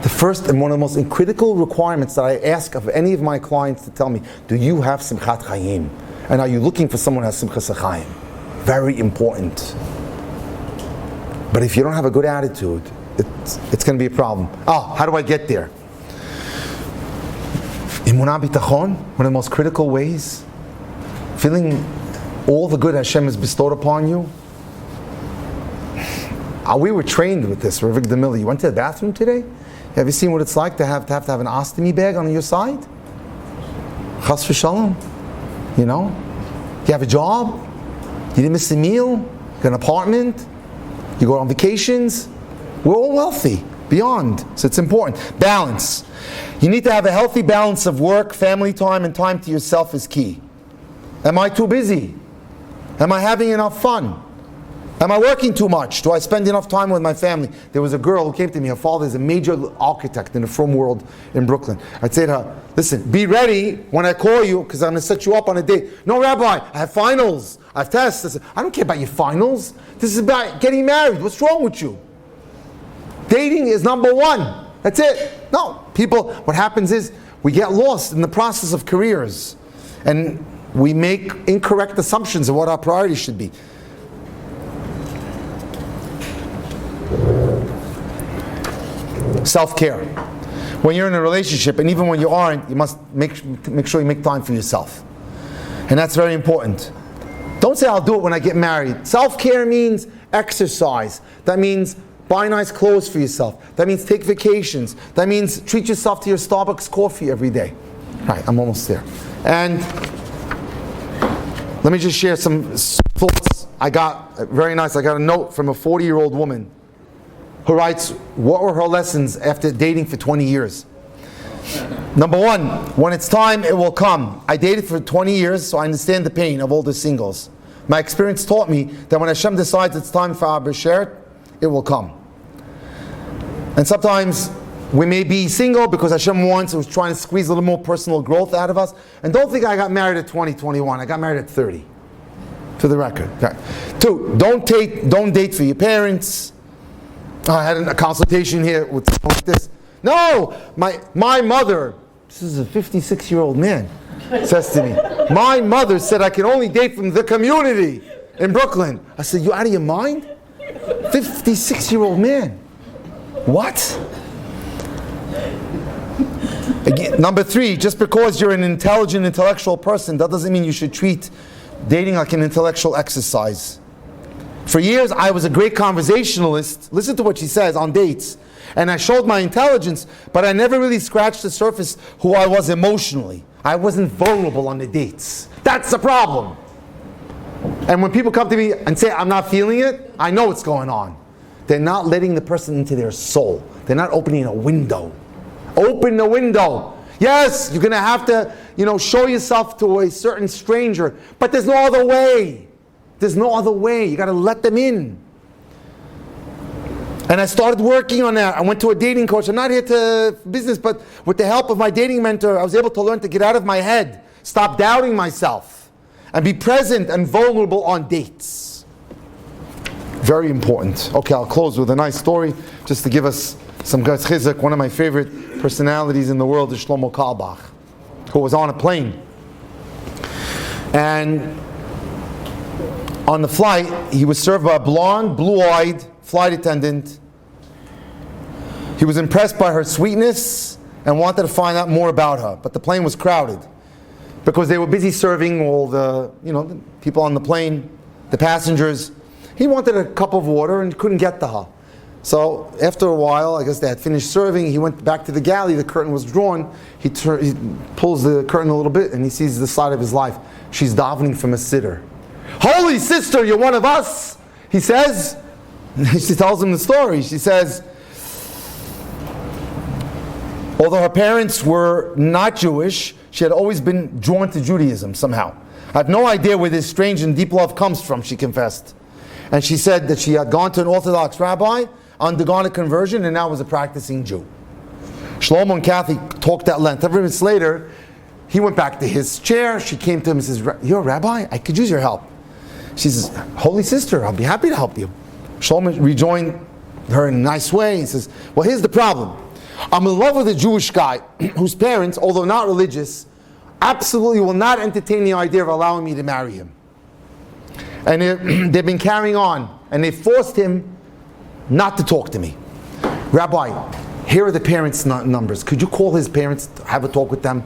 the first and one of the most critical requirements that I ask of any of my clients to tell me, do you have Simchat Chayim? And are you looking for someone who has Simchas Chayim? Very important. But if you don't have a good attitude, it's going to be a problem. Oh, how do I get there? Emunah Bitachon, one of the most critical ways, feeling all the good Hashem has bestowed upon you. We were trained with this, Rabbi Dr. You went to the bathroom today? Have you seen what it's like to have an ostomy bag on your side? Chas v'shalom. You know? You have a job? You didn't miss a meal? You got an apartment? You go on vacations? We're all wealthy, beyond. So it's important. Balance. You need to have a healthy balance of work, family time, and time to yourself is key. Am I too busy? Am I having enough fun? Am I working too much? Do I spend enough time with my family? There was a girl who came to me. Her father is a major architect in the frum world in Brooklyn. I'd say to her, listen, be ready when I call you because I'm going to set you up on a date. No, Rabbi, I have finals. I have tests. I said, I don't care about your finals. This is about getting married. What's wrong with you? Dating is number 1. That's it. No, people, what happens is we get lost in the process of careers and we make incorrect assumptions of what our priorities should be. Self-care. When you're in a relationship, and even when you aren't, you must make sure you make time for yourself. And that's very important. Don't say, I'll do it when I get married. Self-care means exercise. That means buy nice clothes for yourself. That means take vacations. That means treat yourself to your Starbucks coffee every day. All right, I'm almost there. And let me just share some thoughts I got. Very nice. I got a note from a 40-year-old woman who writes, what were her lessons after dating for 20 years? Number 1, when it's time, it will come. I dated for 20 years, so I understand the pain of older singles. My experience taught me that when Hashem decides it's time for our b'sheret, it will come. And sometimes we may be single because Hashem wants, and was trying to squeeze a little more personal growth out of us. And don't think I got married at 20, 21. I got married at 30. For the record. Okay. 2, don't date for your parents. I had a consultation here with this. No, my mother, this is a 56-year-old man, says to me, my mother said I can only date from the community in Brooklyn. I said, you out of your mind? 56-year-old man. What? Again, number 3, just because you're an intelligent, intellectual person, that doesn't mean you should treat dating like an intellectual exercise. For years, I was a great conversationalist. Listen to what she says on dates. And I showed my intelligence, but I never really scratched the surface who I was emotionally. I wasn't vulnerable on the dates. That's the problem. And when people come to me and say, I'm not feeling it, I know what's going on. They're not letting the person into their soul. They're not opening a window. Open the window. Yes, you're going to have to, show yourself to a certain stranger, but there's no other way. There's no other way. You got to let them in. And I started working on that. I went to a dating coach. I'm not here to business, but with the help of my dating mentor, I was able to learn to get out of my head, stop doubting myself, and be present and vulnerable on dates. Very important. Okay, I'll close with a nice story just to give us some Gatz Chizuk. One of my favorite personalities in the world is Shlomo Carlebach, who was on a plane. And on the flight, he was served by a blonde, blue-eyed flight attendant. He was impressed by her sweetness and wanted to find out more about her. But the plane was crowded because they were busy serving all the people on the plane, the passengers. He wanted a cup of water and couldn't get to her. So after a while, I guess they had finished serving, he went back to the galley, the curtain was drawn. He pulls the curtain a little bit and he sees the side of his life. She's davening from a sitter. Holy sister, you're one of us, he says. She tells him the story. She says, Although her parents were not Jewish, she had always been drawn to Judaism somehow. I have no idea where this strange and deep love comes from, she confessed. And she said that she had gone to an Orthodox rabbi, undergone a conversion, and now was a practicing Jew. Shlomo and Kathy talked at length. 7 minutes later, he went back to his chair. She came to him and says, "You're a rabbi? I could use your help." She says, "Holy sister, I'll be happy to help you." Shlomo rejoined her in a nice way. He says, "Well, here's the problem. I'm in love with a Jewish guy whose parents, although not religious, absolutely will not entertain the idea of allowing me to marry him. And they've been carrying on, and they forced him not to talk to me. Rabbi, here are the parents' numbers. Could you call his parents, have a talk with them?"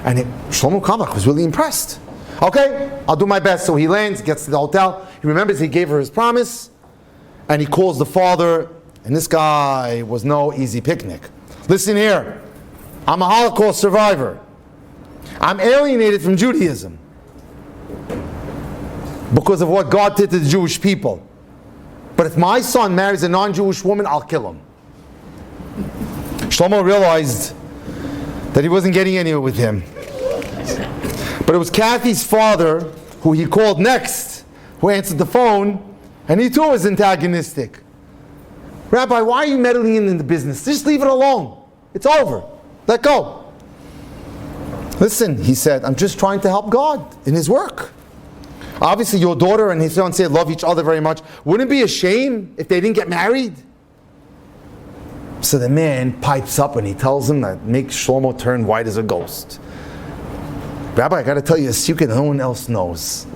And Shlomo Kabach was really impressed. "Okay, I'll do my best." So he lands, gets to the hotel. He remembers he gave her his promise, and he calls the father, and this guy was no easy picnic. "Listen here, I'm a Holocaust survivor. I'm alienated from Judaism because of what God did to the Jewish people. But if my son marries a non-Jewish woman, I'll kill him." Shlomo realized that he wasn't getting anywhere with him. But it was Kathy's father, who he called next, who answered the phone, and he too was antagonistic. "Rabbi, why are you meddling in the business? Just leave it alone. It's over. Let go." "Listen," he said, "I'm just trying to help God in His work. Obviously, your daughter and his fiancé love each other very much. Wouldn't it be a shame if they didn't get married?" So the man pipes up and he tells him that makes Shlomo turn white as a ghost. "Rabbi, I got to tell you a secret no one else knows.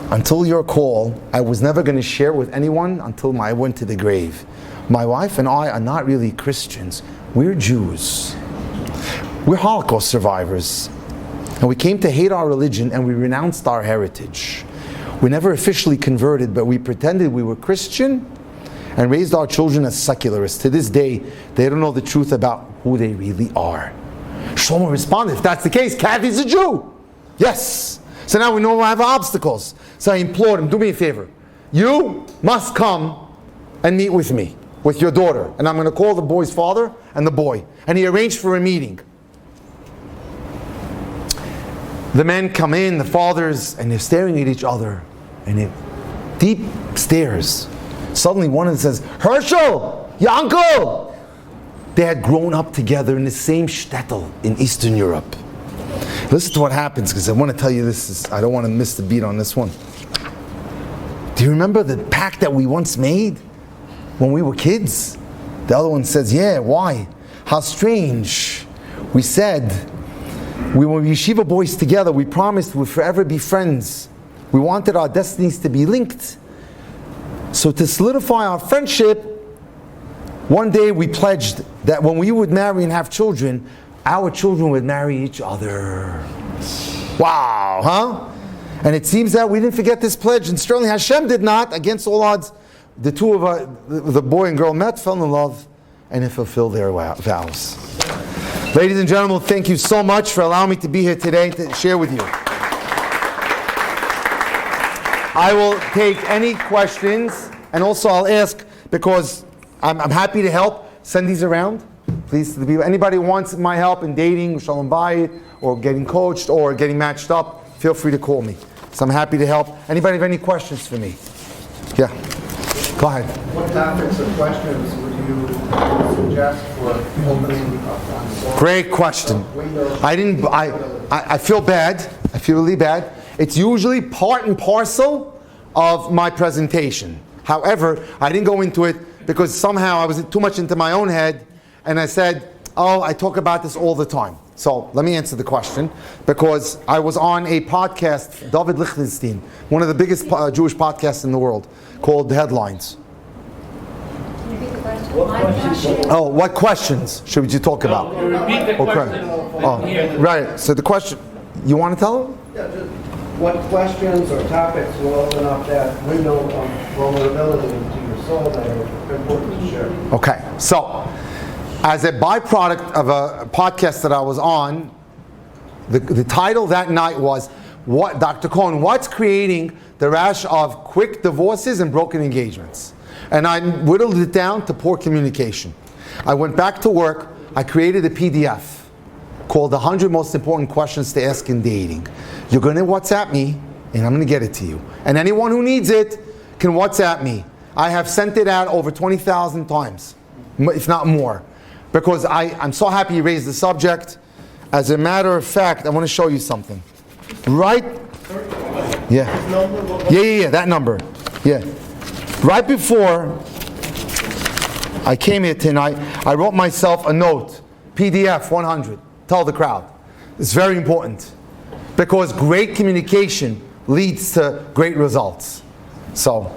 Until your call, I was never going to share with anyone until I went to the grave. My wife and I are not really Christians. We're Jews. We're Holocaust survivors. And we came to hate our religion and we renounced our heritage. We never officially converted, but we pretended we were Christian and raised our children as secularists. To this day, they don't know the truth about who they really are." Shlomo responded, "If that's the case, Kathy's a Jew." "Yes. So now we no longer have obstacles." So I implored him, "Do me a favor. You must come and meet with me, with your daughter. And I'm going to call the boy's father and the boy." And he arranged for a meeting. The men come in, the fathers, and they're staring at each other. And in deep stares. Suddenly one of them says, "Herschel, your uncle!" They had grown up together in the same shtetl in Eastern Europe. Listen to what happens, because I want to tell you this. I don't want to miss the beat on this one. "Do you remember the pact that we once made when we were kids?" The other one says, "Yeah, why?" "How strange. We said, we were yeshiva boys together. We promised we'd forever be friends. We wanted our destinies to be linked. So to solidify our friendship, one day we pledged that when we would marry and have children, our children would marry each other." Wow, huh? And it seems that we didn't forget this pledge, and certainly Hashem did not. Against all odds, the two of the boy and girl met, fell in love, and they fulfilled their vows. Ladies and gentlemen, thank you so much for allowing me to be here today to share with you. I will take any questions, and also I'll ask, because I'm happy to help, send these around, please, to the people. Anybody who wants my help in dating, shalom bayit, or getting coached, or getting matched up, feel free to call me. So I'm happy to help. Anybody have any questions for me? Yeah, go ahead. What topics or questions would you suggest for opening up on? Great question. I feel bad. I feel really bad. It's usually part and parcel of my presentation. However, I didn't go into it because somehow I was too much into my own head, and I said, "Oh, I talk about this all the time." So let me answer the question, because I was on a podcast, David Lichtenstein, one of the biggest Jewish podcasts in the world, called The Headlines. Oh, what questions should you talk about? Repeat the question. Oh, right. So the question, you want to tell them? Yeah, just what questions or topics will open up that window of vulnerability into your soul that are important to share? Okay. So, as a byproduct of a podcast that I was on, the title that night was, "What, Dr. Cohen, what's creating the rash of quick divorces and broken engagements?" And I whittled it down to poor communication. I went back to work. I created a PDF called The 100 Most Important Questions to Ask in Dating. You're going to WhatsApp me, and I'm going to get it to you. And anyone who needs it can WhatsApp me. I have sent it out over 20,000 times, if not more, because I'm so happy you raised the subject. As a matter of fact, I want to show you something. Right? Yeah. Yeah, that number. Yeah. Right before I came here tonight, I wrote myself a note, PDF 100. Tell the crowd. It's very important because great communication leads to great results. So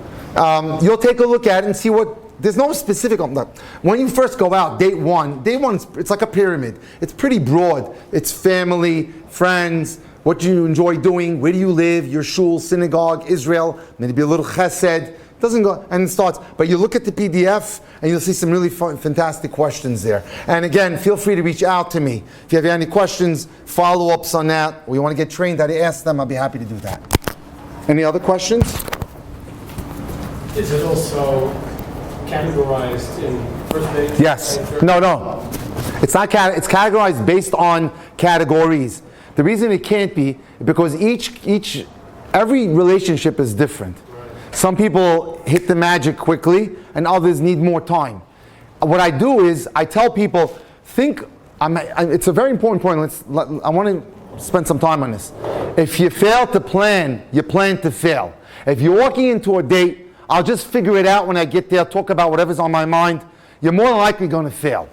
you'll take a look at it and see what. There's no specific on that. When you first go out, date one, it's like a pyramid. It's pretty broad. It's family, friends, what do you enjoy doing, where do you live, your shul, synagogue, Israel, maybe a little chesed. Doesn't go, and it starts. But you look at the PDF and you'll see some really fun, fantastic questions there. And again, feel free to reach out to me. If you have any questions, follow-ups on that, or you want to get trained how to ask them, I'll be happy to do that. Any other questions? Is it also categorized in first base? Yes. No. It's not. It's categorized based on categories. The reason it can't be because every relationship is different. Some people hit the magic quickly, and others need more time. What I do is I tell people, it's a very important point. I want to spend some time on this. If you fail to plan, you plan to fail. If you're walking into a date, I'll just figure it out when I get there, talk about whatever's on my mind, you're more than likely going to fail.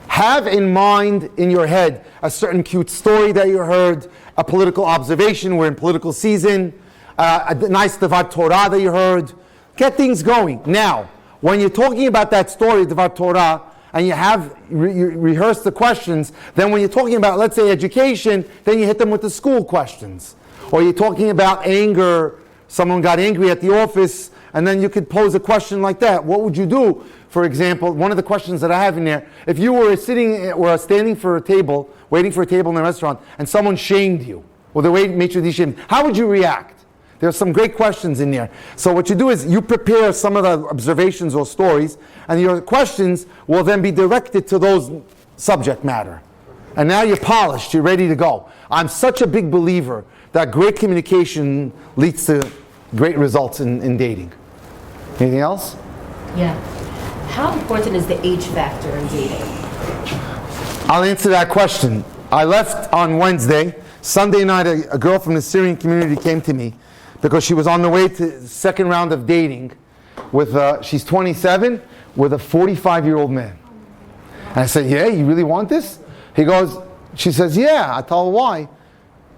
Have in mind, in your head, a certain cute story that you heard, a political observation, we're in political season, a nice Devar Torah that you heard. Get things going. Now, when you're talking about that story, Devar Torah, and you have rehearsed the questions, then when you're talking about, let's say, education, then you hit them with the school questions. Or you're talking about anger, someone got angry at the office, and then you could pose a question like that. What would you do? For example, one of the questions that I have in there, if you were sitting or standing for a table, waiting for a table in a restaurant, and someone shamed you, or the maitre d' shamed, how would you react? There are some great questions in there. So what you do is you prepare some of the observations or stories, and your questions will then be directed to those subject matter. And now you're polished, you're ready to go. I'm such a big believer that great communication leads to great results in dating. Anything else? Yeah. How important is the age factor in dating? I'll answer that question. I left on Wednesday. Sunday night, a girl from the Syrian community came to me because she was on the way to the second round of dating with, she's 27, with a 45-year-old man. And I said, yeah, you really want this? She says, yeah. I tell her why.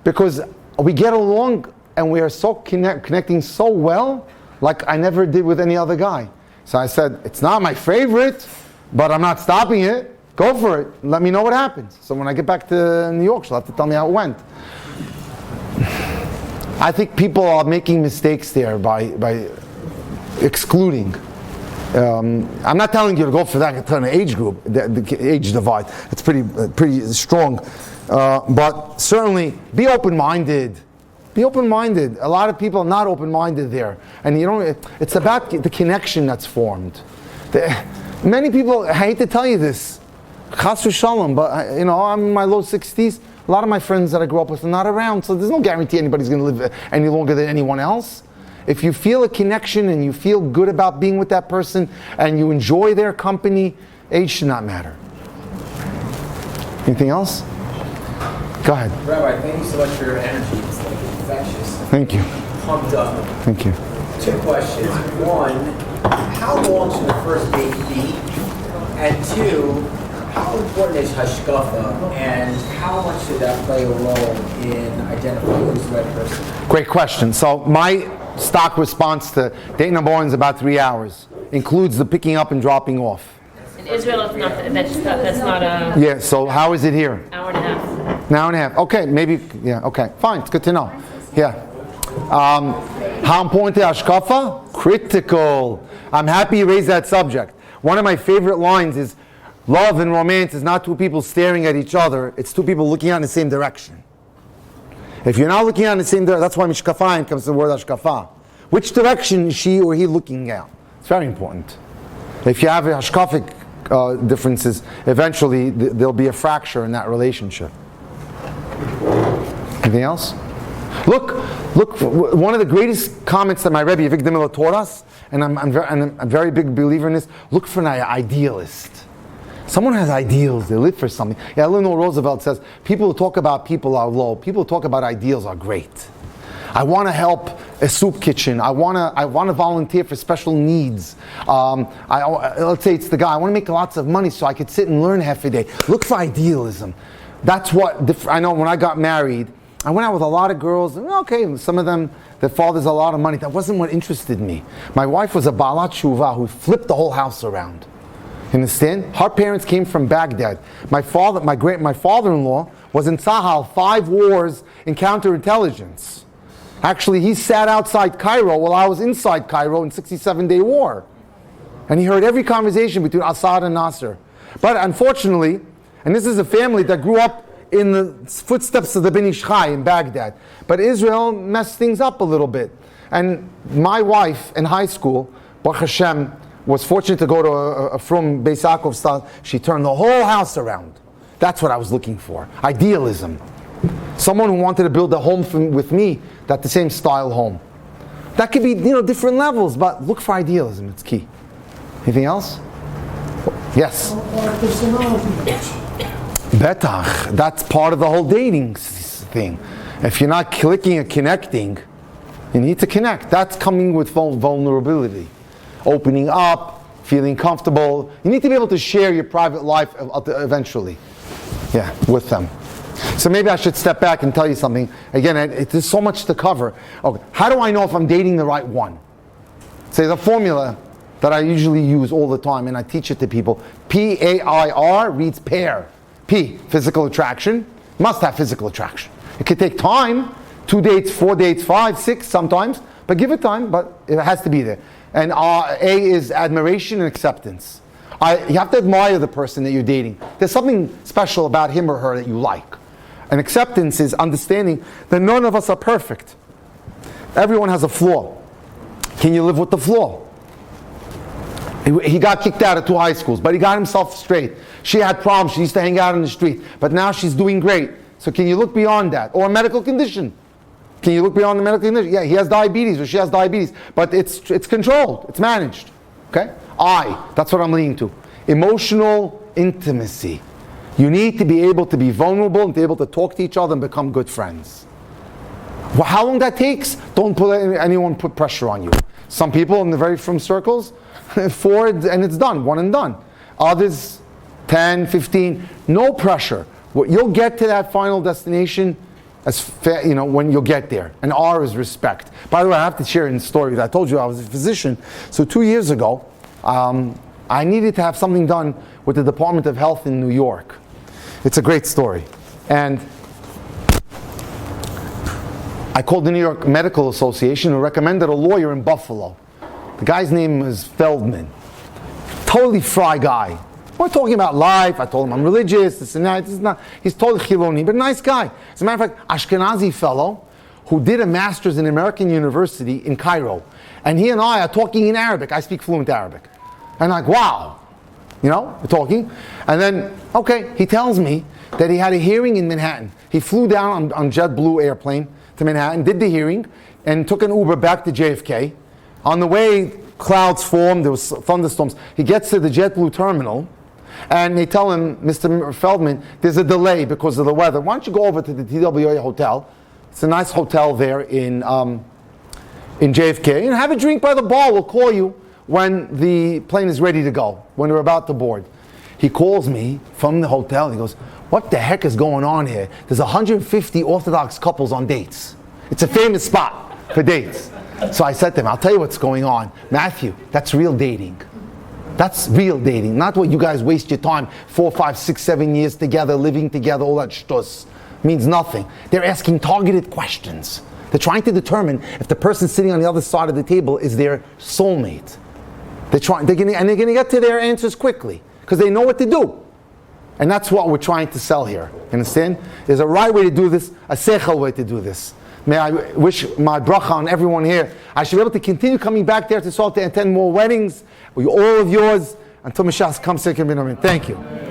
Because we get along and we are so connecting so well, like I never did with any other guy. So I said, it's not my favorite, but I'm not stopping it. Go for it. Let me know what happens. So when I get back to New York, she'll have to tell me how it went. I think people are making mistakes there by excluding. I'm not telling you to go for that kind of age group, the age divide. It's pretty strong. But certainly, be open-minded. Be open-minded. A lot of people are not open-minded there. And it's about the connection that's formed. Many people, I hate to tell you this, chas v'shalom, but I'm in my low 60s. A lot of my friends that I grew up with are not around, so there's no guarantee anybody's going to live any longer than anyone else. If you feel a connection and you feel good about being with that person and you enjoy their company, age should not matter. Anything else? Go ahead. Rabbi, thank you so much for your energy. It's like infectious. Thank you. Pumped up. Thank you. 2 questions. 1, how long should the first date be? And 2, how important is hashkafa, and how much should that play a role in identifying who's the right person? Great question. So my stock response to date number 1 is about 3 hours. Includes the picking up and dropping off. In Israel, it's not. That's not a. Yeah. So how is it here? Hour and a half. An hour and a half. Okay. Maybe. Yeah. Okay. Fine. It's good to know. Yeah. How important is hashkafa? Critical. I'm happy you raised that subject. One of my favorite lines is, love and romance is not 2 people staring at each other. It's 2 people looking out in the same direction. If you're not looking out in the same direction, that's why mishkafayim comes to the word hashkafa. Which direction is she or he looking out? It's very important. If you have a hashkafic differences, eventually there'll be a fracture in that relationship. Anything else? Look, one of the greatest comments that my Rebbe Avigdor Miller taught us, and I'm a very big believer in this, look for an idealist. Someone has ideals, they live for something. Yeah, Eleanor Roosevelt says, people who talk about people are low, people who talk about ideals are great. I want to help a soup kitchen. I want to volunteer for special needs. Let's say it's the guy. I want to make lots of money so I could sit and learn half a day. Look for idealism. That's what I know. When I got married, I went out with a lot of girls. And okay, some of them, their fathers a lot of money. That wasn't what interested me. My wife was a Baalat Shuvah who flipped the whole house around. You understand? Her parents came from Baghdad. My father-in-law was in Sahel, 5 wars in counterintelligence. Actually, he sat outside Cairo while I was inside Cairo in 67-day war. And he heard every conversation between Assad and Nasser. But unfortunately, and this is a family that grew up in the footsteps of the Ben Ish Chai in Baghdad. But Israel messed things up a little bit. And my wife in high school, Baruch Hashem, was fortunate to go to a from Beis Yaakov style. She turned the whole house around. That's what I was looking for. Idealism. Someone who wanted to build a home with me, that the same style home. That could be, different levels, but look for idealism. It's key. Anything else? Yes. Betach. That's part of the whole dating thing. If you're not clicking and connecting, you need to connect. That's coming with vulnerability. Opening up, feeling comfortable. You need to be able to share your private life eventually. Yeah, with them. So maybe I should step back and tell you something. Again, there's so much to cover. Okay, how do I know if I'm dating the right one? Say the formula that I usually use all the time, and I teach it to people. P-A-I-R reads pair. P, physical attraction. Must have physical attraction. It could take time. 2 dates, 4 dates, 5, 6 sometimes. But give it time, but it has to be there. And A is admiration and acceptance. You have to admire the person that you're dating. There's something special about him or her that you like. And acceptance is understanding that none of us are perfect. Everyone has a flaw. Can you live with the flaw? He got kicked out of 2 high schools, but he got himself straight. She had problems. She used to hang out in the street. But now she's doing great. So can you look beyond that? Or a medical condition. Can you look beyond the medical condition? Yeah, he has diabetes or she has diabetes. But it's controlled. It's managed. Okay? That's what I'm leading to. Emotional intimacy. You need to be able to be vulnerable and to be able to talk to each other and become good friends. Well, how long that takes, don't anyone put pressure on you. Some people in the very frum circles, 4 and it's done, 1 and done. Others, 10, 15, no pressure. You'll get to that final destination when you'll get there. And R is respect. By the way, I have to share a story. I told you I was a physician. So 2 years ago, I needed to have something done with the Department of Health in New York. It's a great story. And I called the New York Medical Association who recommended a lawyer in Buffalo. The guy's name was Feldman. Totally fry guy. We're talking about life. I told him I'm religious, this and that. This is not. He's totally chiloni, but a nice guy. As a matter of fact, Ashkenazi fellow who did a master's in American University in Cairo. And he and I are talking in Arabic. I speak fluent Arabic. And like, wow. We're talking. And then, okay, he tells me that he had a hearing in Manhattan. He flew down on JetBlue airplane to Manhattan, did the hearing, and took an Uber back to JFK. On the way, clouds formed, there was thunderstorms. He gets to the JetBlue terminal, and they tell him, Mr. Feldman, there's a delay because of the weather. Why don't you go over to the TWA hotel? It's a nice hotel there in JFK, and have a drink by the bar. We'll call you when the plane is ready to go, when we're about to board. He calls me from the hotel. He goes, what the heck is going on here? There's 150 Orthodox couples on dates. It's a famous spot for dates. So I said to him, I'll tell you what's going on. Matthew, that's real dating. That's real dating. Not what you guys waste your time, 4, 5, 6, 7 years together, living together, all that shtus. Means nothing. They're asking targeted questions. They're trying to determine if the person sitting on the other side of the table is their soulmate. They're going to get to their answers quickly because they know what to do. And that's what we're trying to sell here. You understand? There's a right way to do this, a seichel way to do this. May I wish my bracha on everyone here. I should be able to continue coming back there to Salt to attend more weddings. All of yours, Until Mashiach comes, thank you.